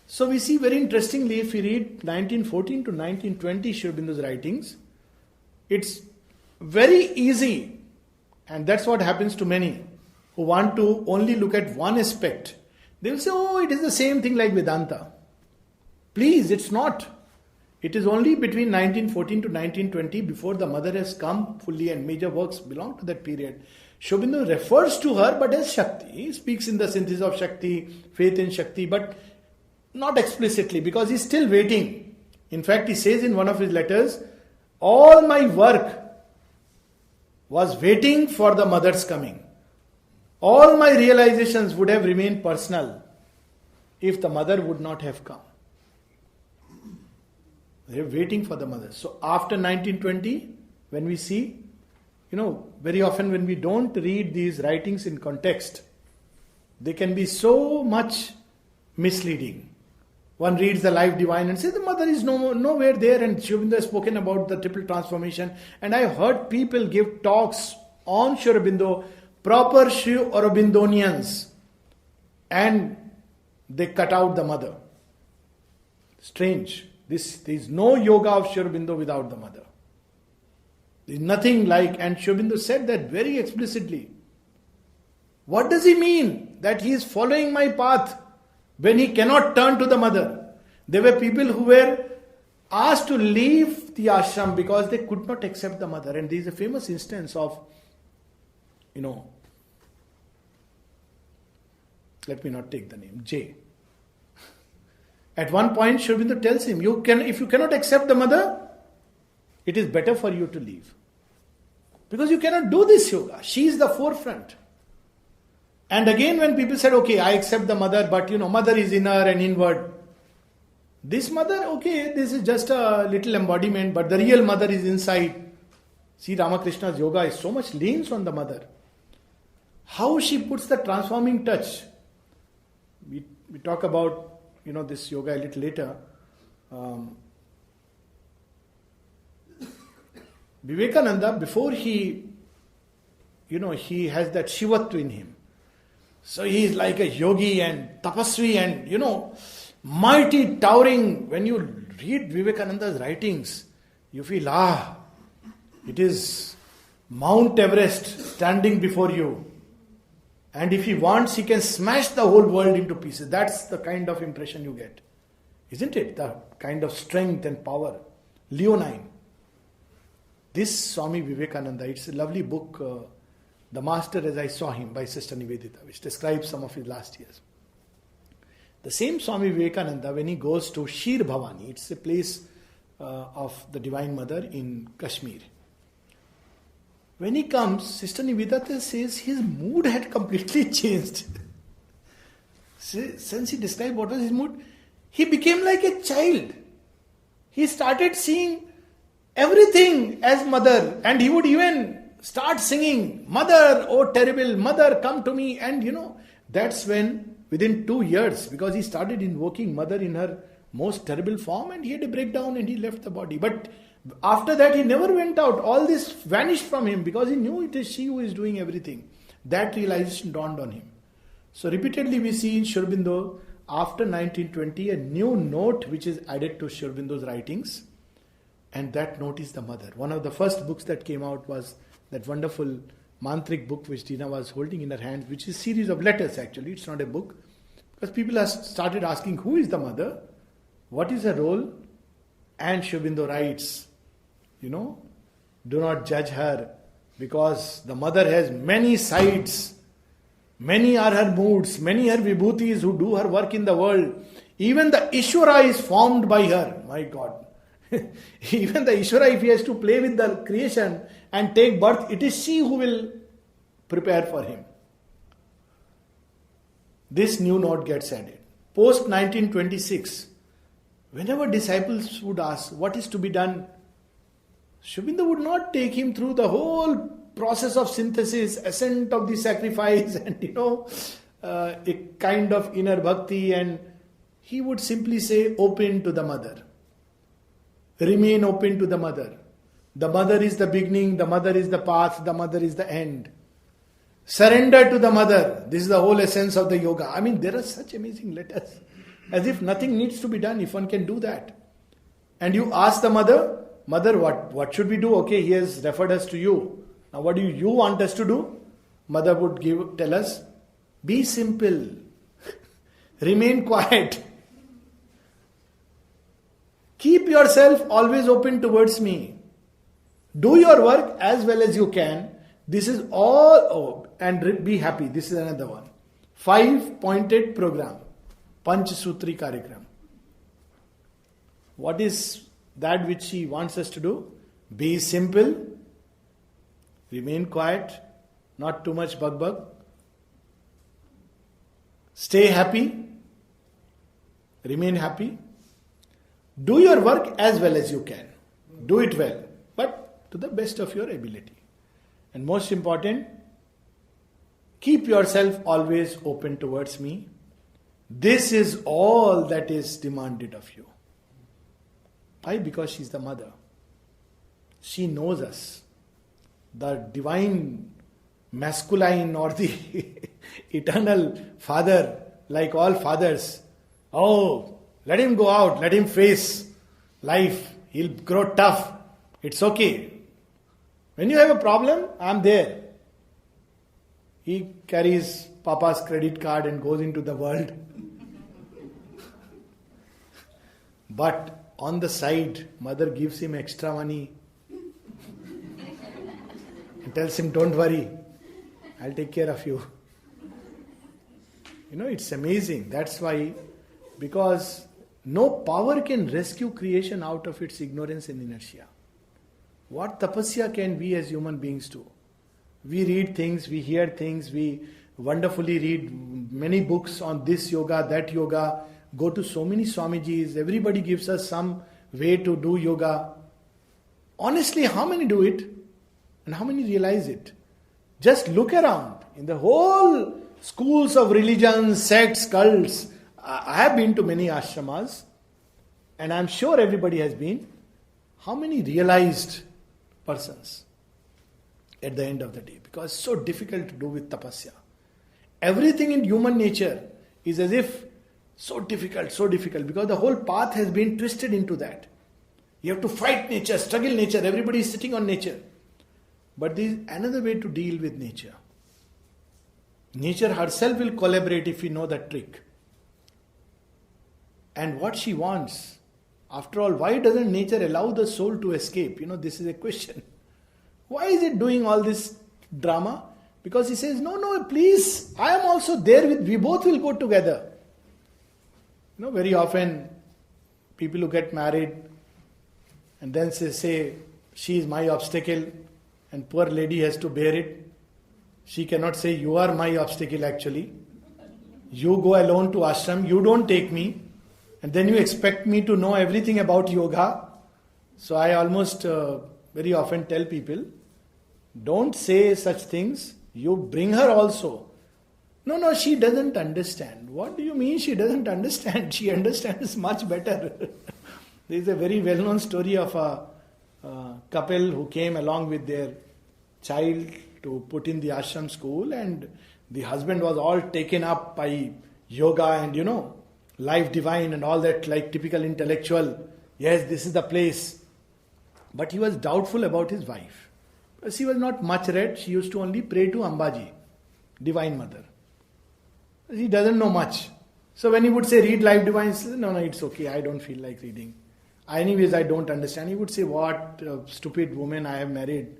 So we see very interestingly, if we read 1914 to 1920 Sri Aurobindo's writings, it's very easy, and that's what happens to many who want to only look at one aspect. They will say, oh, it is the same thing like Vedanta. Please, it's not. It is only between 1914 to 1920, before the mother has come fully and major works belong to that period. Sri Aurobindo refers to her but as Shakti. He speaks in the synthesis of Shakti, faith in Shakti, but not explicitly, because he's still waiting. In fact, he says in one of his letters, all my work was waiting for the mother's coming. All my realizations would have remained personal if the mother would not have come. They're waiting for the mother. So after 1920, when we see, very often when we don't read these writings in context, they can be so much misleading. One reads the Life Divine and says the mother is nowhere there, and Sri Aurobindo has spoken about the triple transformation. And I heard people give talks on Sri Aurobindo, proper Sri Aurobindonians, and they cut out the mother. Strange. There is no yoga of Sri Aurobindo without the mother. There is nothing like, and Sri Aurobindo said that very explicitly. What does he mean? That he is following my path when he cannot turn to the mother. There were people who were asked to leave the ashram because they could not accept the mother. And there is a famous instance of, let me not take the name, J. At one point, Sri Aurobindo tells him, if you cannot accept the mother, it is better for you to leave. Because you cannot do this yoga. She is the forefront. And again, when people said, okay, I accept the mother, but mother is inner and inward. This mother, okay, this is just a little embodiment, but the real mother is inside. See, Ramakrishna's yoga is so much leans on the mother. How she puts the transforming touch. We talk about, this yoga a little later. Vivekananda, before he has that Shivatva in him. So he is like a yogi and tapasvi and, mighty, towering. When you read Vivekananda's writings, you feel, it is Mount Everest standing before you. And if he wants, he can smash the whole world into pieces. That's the kind of impression you get. Isn't it? The kind of strength and power. Leonine. This Swami Vivekananda, it's a lovely book, The Master as I Saw Him by Sister Nivedita, which describes some of his last years. The same Swami Vivekananda, when he goes to Shir Bhavani, it's a place of the Divine Mother in Kashmir. When he comes, Sister Nivedita says his mood had completely changed. Since he described what was his mood, he became like a child. He started seeing everything as mother, and he would even start singing, Mother, oh terrible, Mother, come to me. And that's when, within 2 years, because he started invoking Mother in her most terrible form, and he had a breakdown and he left the body. But after that, he never went out. All this vanished from him because he knew it is she who is doing everything. That realization dawned on him. So repeatedly we see in Sri Aurobindo, after 1920, a new note which is added to Sri Aurobindo's writings. And that note is the mother. One of the first books that came out was that wonderful mantric book which Dina was holding in her hand, which is a series of letters actually. It's not a book. Because people have started asking, who is the mother? What is her role? And Sri Aurobindo writes, do not judge her, because the mother has many sides. Many are her moods, many are vibhutis who do her work in the world. Even the Ishvara is formed by her. My God. Even the Ishvara, if he has to play with the creation and take birth, it is she who will prepare for him. This new note gets added. Post 1926, Whenever disciples would ask, what is to be done? Sri Aurobindo would not take him through the whole process of synthesis, ascent of the sacrifice, and a kind of inner bhakti, and he would simply say, open to the mother. Remain open to the mother. The mother is the beginning, the mother is the path, the mother is the end. Surrender to the mother. This is the whole essence of the yoga. I mean, there are such amazing letters. As if nothing needs to be done if one can do that. And you ask the mother, mother, what should we do? Okay, he has referred us to you. Now what do you want us to do? Mother would tell us, be simple. Remain quiet. Keep yourself always open towards me. Do your work as well as you can. This is all, and be happy. This is another one. 5-pointed program. Panch Sutri Karikram. What is that which she wants us to do? Be simple. Remain quiet. Not too much bug. Stay happy. Remain happy. Do your work as well as you can. Do it well, but to the best of your ability. And most important, keep yourself always open towards me. This is all that is demanded of you. Why? Because she is the mother. She knows us. The divine masculine or the eternal father, like all fathers. Oh, let him go out, let him face life. He'll grow tough. It's okay. When you have a problem, I'm there. He carries Papa's credit card and goes into the world. But on the side, mother gives him extra money and tells him, don't worry, I'll take care of you. It's amazing. That's why, because no power can rescue creation out of its ignorance and inertia. What tapasya can we as human beings do? We read things, we hear things, we wonderfully read many books on this yoga, that yoga, go to so many Swamijis, everybody gives us some way to do yoga. Honestly, how many do it? And how many realize it? Just look around. In the whole schools of religions, sects, cults, I have been to many ashramas, and I'm sure everybody has been. How many realized persons at the end of the day? Because it's so difficult to do with tapasya. Everything in human nature is as if so difficult, because the whole path has been twisted into that. You have to fight nature, struggle nature, everybody is sitting on nature. But there is another way to deal with nature. Nature herself will collaborate if we know that trick. And what she wants, after all, why doesn't nature allow the soul to escape? This is a question. Why is it doing all this drama? Because he says, no, please, I am also there we both will go together. Very often, people who get married and then say, she is my obstacle and poor lady has to bear it. She cannot say, you are my obstacle actually. You go alone to ashram, you don't take me. And then you expect me to know everything about yoga. So I almost very often tell people, don't say such things. You bring her also. No, she doesn't understand. What do you mean she doesn't understand? She understands much better. There is a very well-known story of a couple who came along with their child to put in the ashram school, and the husband was all taken up by yoga and life divine and all that, like typical intellectual. Yes, this is the place. But he was doubtful about his wife. She was not much read. She used to only pray to Ambaji, Divine Mother. He doesn't know much. So when he would say, read Life Divine, he says, no, it's okay, I don't feel like reading. Anyways, I don't understand. He would say, what stupid woman I have married.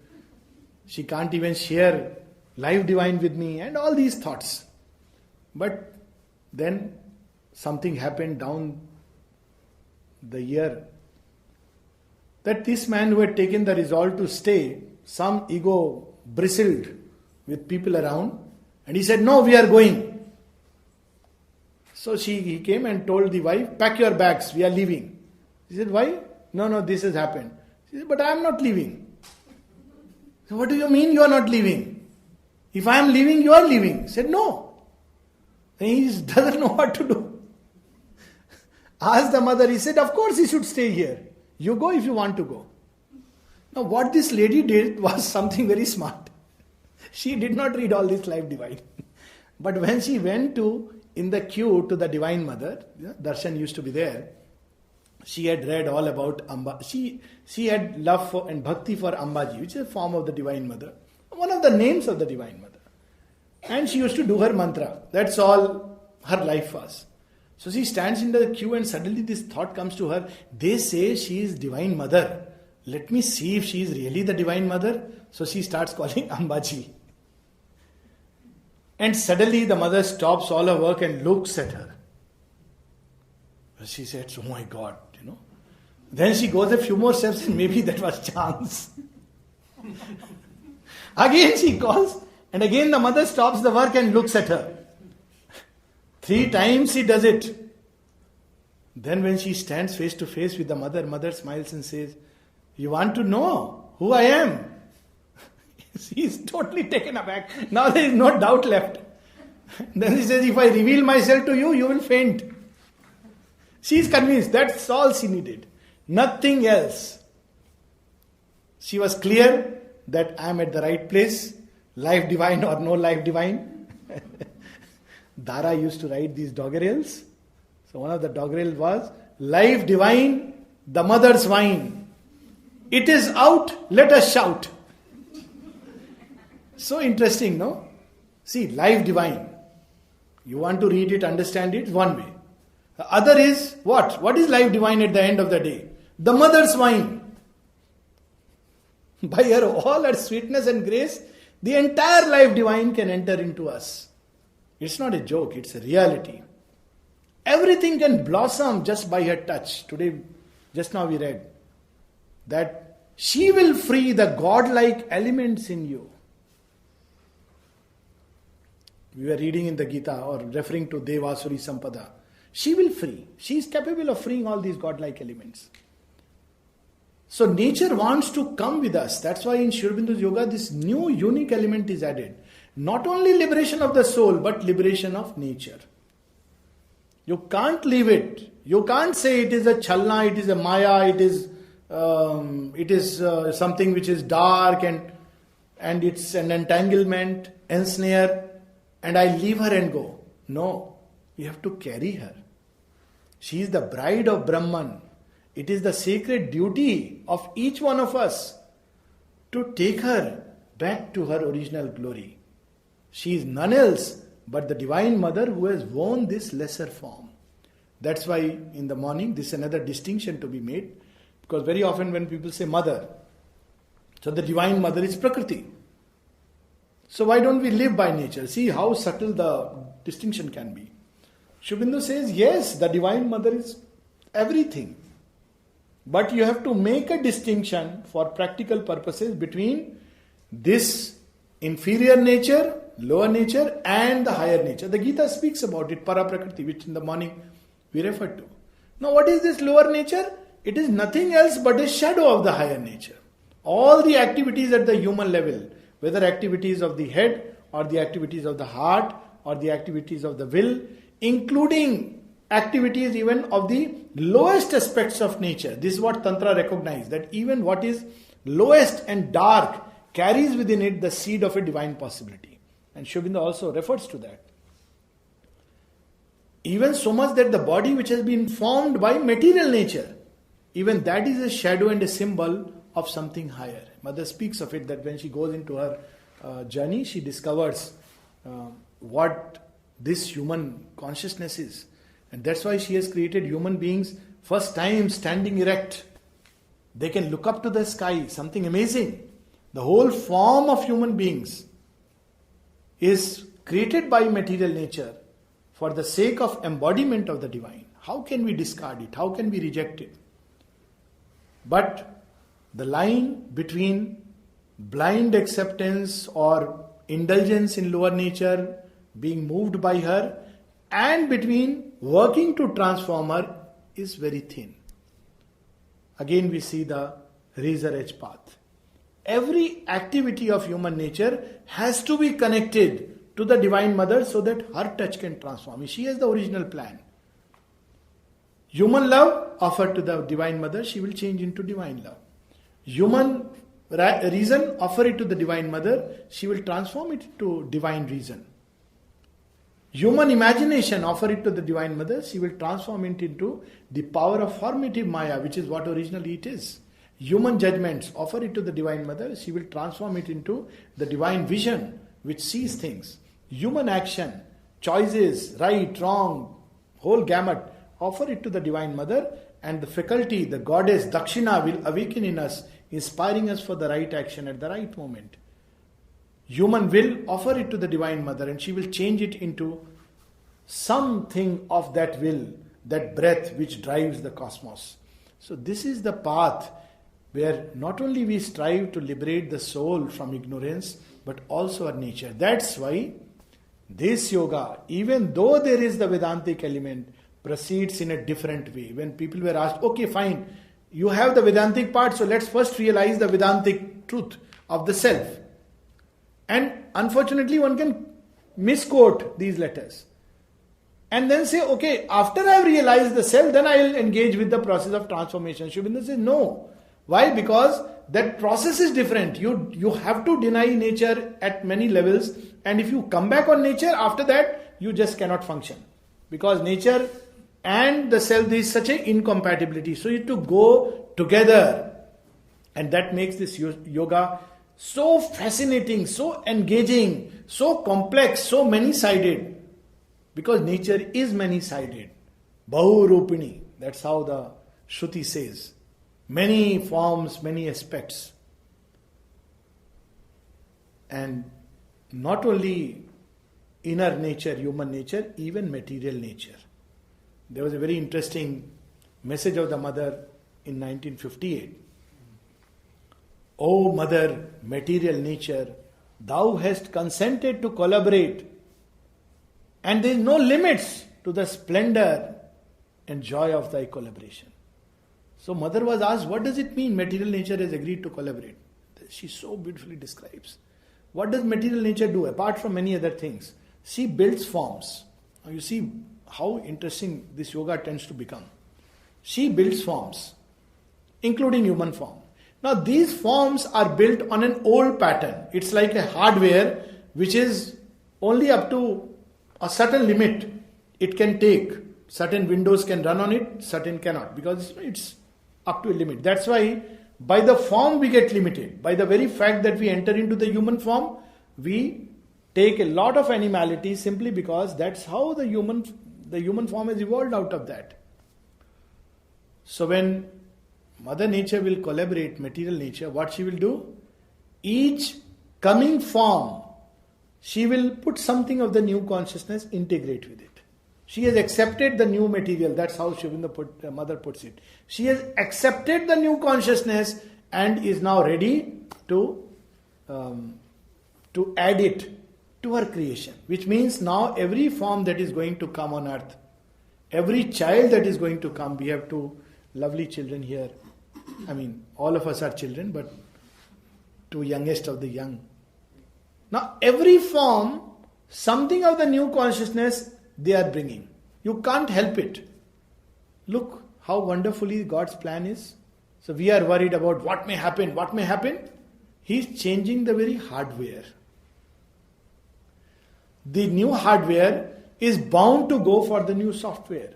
She can't even share Life Divine with me, and all these thoughts. But then something happened down the year that this man who had taken the resolve to stay, some ego bristled with people around, and he said, no, we are going. So he came and told the wife, pack your bags, we are leaving. He said, why? No, this has happened. She said, but I am not leaving. So what do you mean you are not leaving? If I am leaving, you are leaving. He said, no. And he doesn't know what to do. Asked the mother, he said, of course he should stay here. You go if you want to go. Now what this lady did was something very smart. She did not read all this Life Divine. But when she went in the queue to the Divine Mother, Darshan used to be there, she had read all about Amba. She had love for and bhakti for Ambaji, which is a form of the Divine Mother. One of the names of the Divine Mother. And she used to do her mantra. That's all her life was. So she stands in the queue and suddenly this thought comes to her. They say she is Divine Mother. Let me see if she is really the Divine Mother. So she starts calling Ambaji. And suddenly the mother stops all her work and looks at her. She said, oh my God, Then she goes a few more steps and maybe that was chance. Again she calls and again the mother stops the work and looks at her. 3 times she does it. Then when she stands face to face with the mother smiles and says, you want to know who I am? She is totally taken aback. Now there is no doubt left. Then she says, if I reveal myself to you, you will faint. She is convinced. That's all she needed. Nothing else. She was clear that I am at the right place. Life divine or no life divine. Dara used to write these doggerels. So one of the doggerels was, life divine, the mother's wine. It is out, let us shout. So interesting, no? See, life divine. You want to read it, understand it, one way. The other is what? What is life divine at the end of the day? The mother's wine. By her all her sweetness and grace, the entire life divine can enter into us. It's not a joke, it's a reality. Everything can blossom just by her touch. Today, just now we read that she will free the godlike elements in you. We were reading in the Gita or referring to Devasuri Sampada. She will free. She is capable of freeing all these godlike elements. So nature wants to come with us. That's why in Sri Aurobindo's yoga this new unique element is added. Not only liberation of the soul, but liberation of nature. You can't leave it. You can't say it is a chalna, it is a maya, it is something which is dark and it's an entanglement, ensnare, and I leave her and go. No, you have to carry her. She is the bride of Brahman. It is the sacred duty of each one of us to take her back to her original glory. She is none else but the Divine Mother who has worn this lesser form. That's why in the morning this is another distinction to be made, because very often when people say mother, so the Divine Mother is Prakriti. So why don't we live by nature? See how subtle the distinction can be. Sri Aurobindo says, yes, the Divine Mother is everything. But you have to make a distinction for practical purposes between this inferior nature, lower nature and the higher nature. The Gita speaks about it, Paraprakriti, which in the morning we referred to. Now what is this lower nature? It is nothing else but a shadow of the higher nature. All the activities at the human level, whether activities of the head or the activities of the heart or the activities of the will, including activities even of the lowest aspects of nature. This is what Tantra recognizes, that even what is lowest and dark carries within it the seed of a divine possibility. And Sri Aurobindo also refers to that. Even so much that the body which has been formed by material nature, even that is a shadow and a symbol of something higher. Mother speaks of it, that when she goes into her journey, she discovers what this human consciousness is. And that's why she has created human beings first time standing erect. They can look up to the sky, something amazing. The whole form of human beings is created by material nature for the sake of embodiment of the divine. How can we discard it? How can we reject it? But the line between blind acceptance or indulgence in lower nature, being moved by her, and between working to transform her is very thin. again we see the razor edge path. Every activity of human nature has to be connected to the Divine Mother so that her touch can transform. She has the original plan. Human love offered to the Divine Mother, she will change into divine love. Human reason, offer it to the Divine Mother, she will transform it to divine reason. Human imagination, offer it to the Divine Mother, she will transform it into the power of formative Maya, which is what originally it is. Human judgments, offer it to the Divine Mother, she will transform it into the divine vision, which sees things. Human action, choices, right, wrong, whole gamut, offer it to the Divine Mother, and the faculty, the goddess Dakshina, will awaken in us, inspiring us for the right action at the right moment. Human will, offer it to the Divine Mother, and she will change it into something of that will, that breath which drives the cosmos. So this is the path where not only we strive to liberate the soul from ignorance, but also our nature. That's why this yoga, even though there is the Vedantic element, proceeds in a different way. When people were asked, okay, fine, you have the Vedantic part, so let's first realize the Vedantic truth of the self. And unfortunately, one can misquote these letters. And then say, okay, after I have realized the self, then I will engage with the process of transformation. Sri Aurobindo says, no. Why? Because that process is different. You have to deny nature at many levels. And if you come back on nature, after that, you just cannot function. Because nature and the self, there is such an incompatibility. So you have to go together. And that makes this yoga so fascinating, so engaging, so complex, so many-sided. Because nature is many-sided. Bahurupini. That's how the Shruti says. Many forms, many aspects. And not only inner nature, human nature, even material nature. There was a very interesting message of the mother in 1958. O mother, material nature, thou hast consented to collaborate, and there is no limits to the splendor and joy of thy collaboration. So mother was asked, what does it mean material nature has agreed to collaborate? She so beautifully describes. What does material nature do apart from many other things? She builds forms. Now you see how interesting this yoga tends to become. She builds forms, including human form. Now these forms are built on an old pattern. It's like a hardware which is only up to a certain limit it can take. Certain windows can run on it, certain cannot, because it's up to a limit. That's why by the form we get limited. By the very fact that we enter into the human form, we take a lot of animality simply because that's how the human form has evolved out of that. So when Mother Nature will collaborate, material nature, what she will do? Each coming form, she will put something of the new consciousness, integrate with it. She has accepted the new material. That's how Shri Aurobindo mother puts it. She has accepted the new consciousness and is now ready to add it to her creation. Which means now every form that is going to come on earth, every child that is going to come, we have two lovely children here. I mean, all of us are children, but two youngest of the young. Now, every form, something of the new consciousness they are bringing. You can't help it. Look how wonderfully God's plan is. So we are worried about what may happen, what may happen. He's changing the very hardware. The new hardware is bound to go for the new software.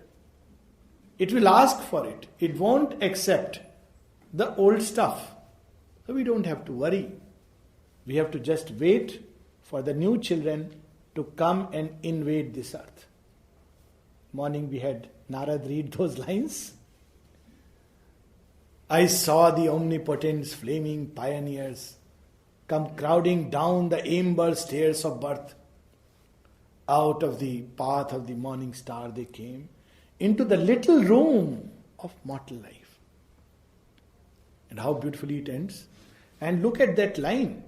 It will ask for it. It won't accept the old stuff. So we don't have to worry. We have to just wait for the new children to come and invade this earth. Morning we had Narad read those lines. I saw the omnipotent's flaming pioneers come crowding down the amber stairs of birth. Out of the path of the morning star they came into the little room of mortal life. And how beautifully it ends. And look at that line.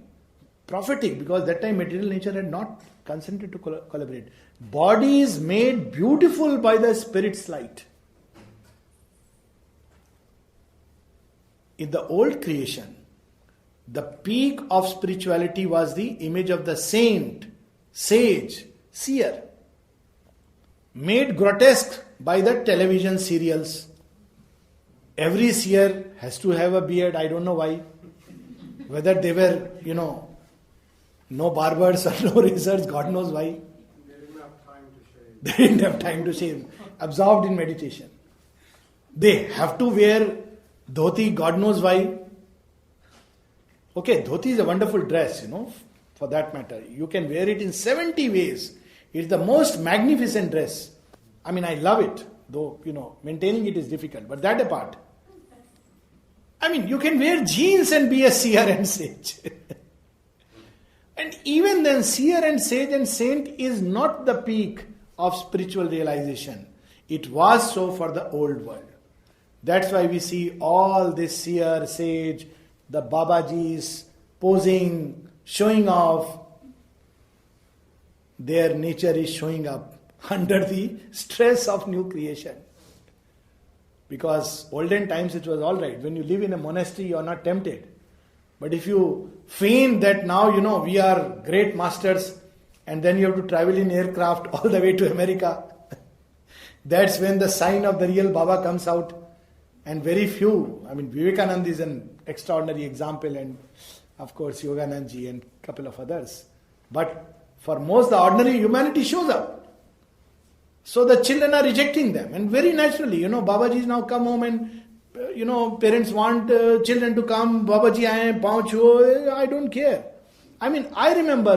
Prophetic, because that time material nature had not consented to collaborate. Body is made beautiful by the Spirit's light. in the old creation, the peak of spirituality was the image of the saint, sage, seer, made grotesque by the television serials. Every seer has to have a beard, I don't know why. Whether they were, no barbers or no razors, God knows why. They didn't have time to shave. They didn't have time to shave. Absorbed in meditation. They have to wear dhoti, God knows why. Okay, dhoti is a wonderful dress, for that matter. You can wear it in 70 ways. It's the most magnificent dress. I mean, I love it, though, maintaining it is difficult. But that apart, you can wear jeans and be a seer and sage. And even then, seer and sage and saint is not the peak of spiritual realization. It was so for the old world. That's why we see all this seer, sage, the Babajis posing, showing off. Their nature is showing up under the stress of new creation. Because olden times it was all right. When you live in a monastery, you are not tempted. But if you feign that now, we are great masters, and then you have to travel in aircraft all the way to America, that's when the sign of the real Baba comes out. And very few, Vivekananda is an extraordinary example, and of course Yoganandji and a couple of others. But for most, the ordinary humanity shows up. So the children are rejecting them, and very naturally, Babaji's now come home and, parents want children to come, Babaji aaye, paunch ho, I don't care. I remember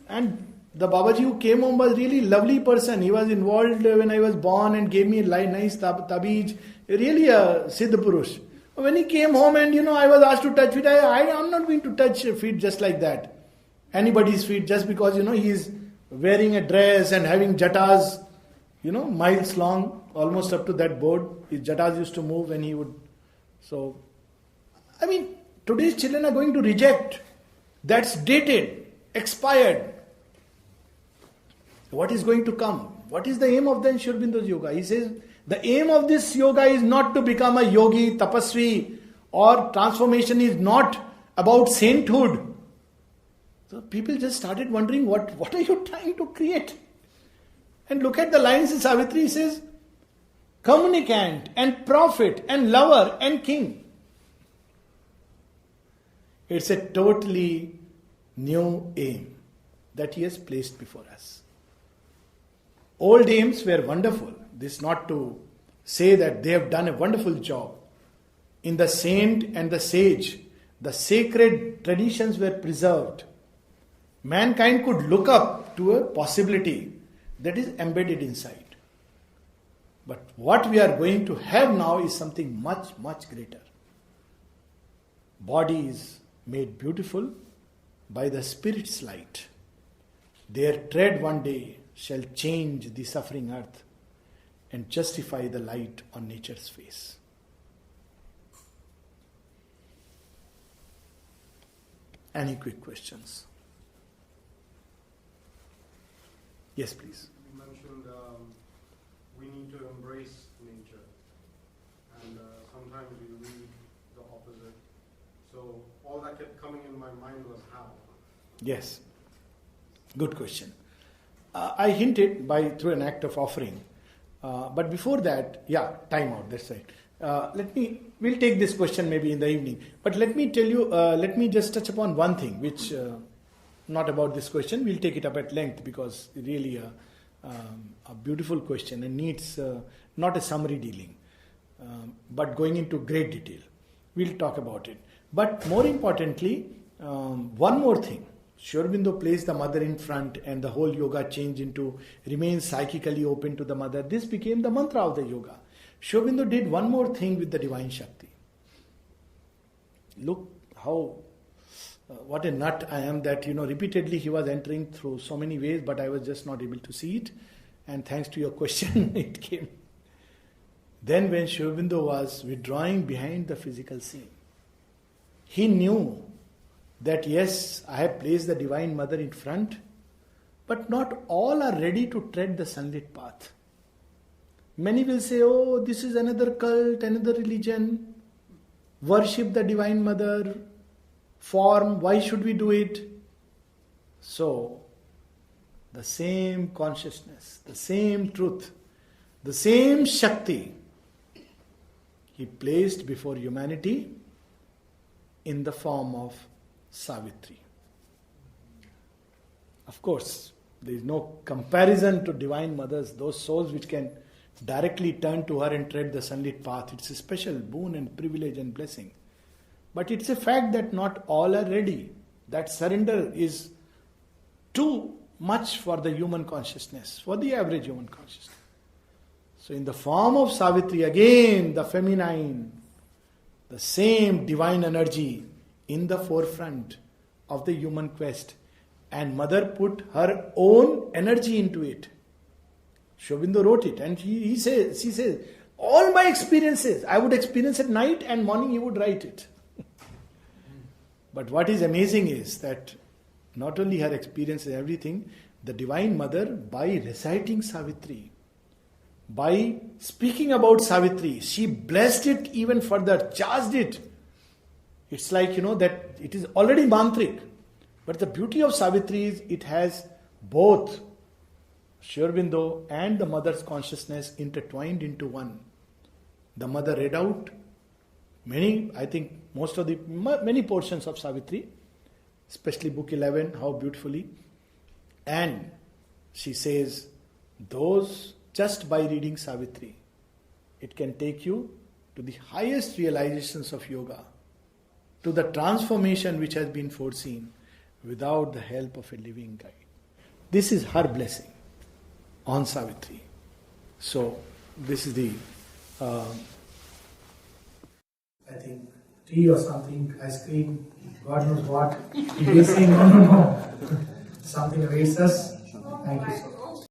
and the Babaji who came home was really lovely person. He was involved when I was born and gave me nice tabij, really a Siddha Purush. When he came home and, I was asked to touch feet, I'm not going to touch feet just like that. Anybody's feet, just because, he is wearing a dress and having jatas, miles long, almost up to that board. His jatas used to move when he would. So, today's children are going to reject. That's dated, expired. What is going to come? What is the aim of then Aurobindo yoga? He says, the aim of this yoga is not to become a yogi, tapasvi, or transformation is not about sainthood. So people just started wondering, what are you trying to create? And look at the lines in Savitri, he says, communicant and prophet and lover and king. It's a totally new aim that he has placed before us. Old aims were wonderful. This not to say that they have done a wonderful job. In the saint and the sage, the sacred traditions were preserved. Mankind could look up to a possibility that is embedded inside. But what we are going to have now is something much, much greater. Bodies made beautiful by the Spirit's light. Their tread one day shall change the suffering earth and justify the light on nature's face. Any quick questions? Yes, please. You mentioned we need to embrace nature, and sometimes we read the opposite. So all that kept coming in my mind was how. Yes, good question. I hinted through an act of offering, but before that, time out. That's right. We'll take this question maybe in the evening. But let me tell you. Let me just touch upon one thing, which not about this question. We'll take it up at length because really a beautiful question and needs not a summary dealing, but going into great detail. We'll talk about it. But more importantly, one more thing. Aurobindo placed the mother in front and the whole yoga changed into remain psychically open to the mother. This became the mantra of the yoga. Aurobindo did one more thing with the divine Shakti. Look how, what a nut I am that, repeatedly he was entering through so many ways, but I was just not able to see it. And thanks to your question, it came. Then when Aurobindo was withdrawing behind the physical scene, he knew that yes, I have placed the Divine Mother in front, but not all are ready to tread the sunlit path. Many will say, oh, this is another cult, another religion. worship the Divine Mother form. Why should we do it? So, the same consciousness, the same truth, the same Shakti He placed before humanity in the form of Savitri. Of course, there is no comparison to Divine Mothers, those souls which can directly turn to her and tread the sunlit path. It's a special boon and privilege and blessing. But it's a fact that not all are ready. That surrender is too much for the human consciousness, for the average human consciousness. So in the form of Savitri, again the feminine, the same divine energy in the forefront of the human quest. And Mother put her own energy into it. Aurobindo wrote it, and she says, all my experiences, I would experience at night and morning he would write it. But what is amazing is that not only her experience and everything, the Divine Mother, by reciting Savitri, by speaking about Savitri, she blessed it even further, charged it. It's like, that it is already mantric. But the beauty of Savitri is it has both Aurobindo and the Mother's consciousness intertwined into one. The Mother read out many portions of Savitri, especially book 11, how beautifully. And she says, just by reading Savitri, it can take you to the highest realizations of yoga, to the transformation which has been foreseen without the help of a living guide. This is her blessing on Savitri. So, this is the, I think, tea or something, ice cream, God knows what. He is saying, no. Something awaits us. Thank you so much.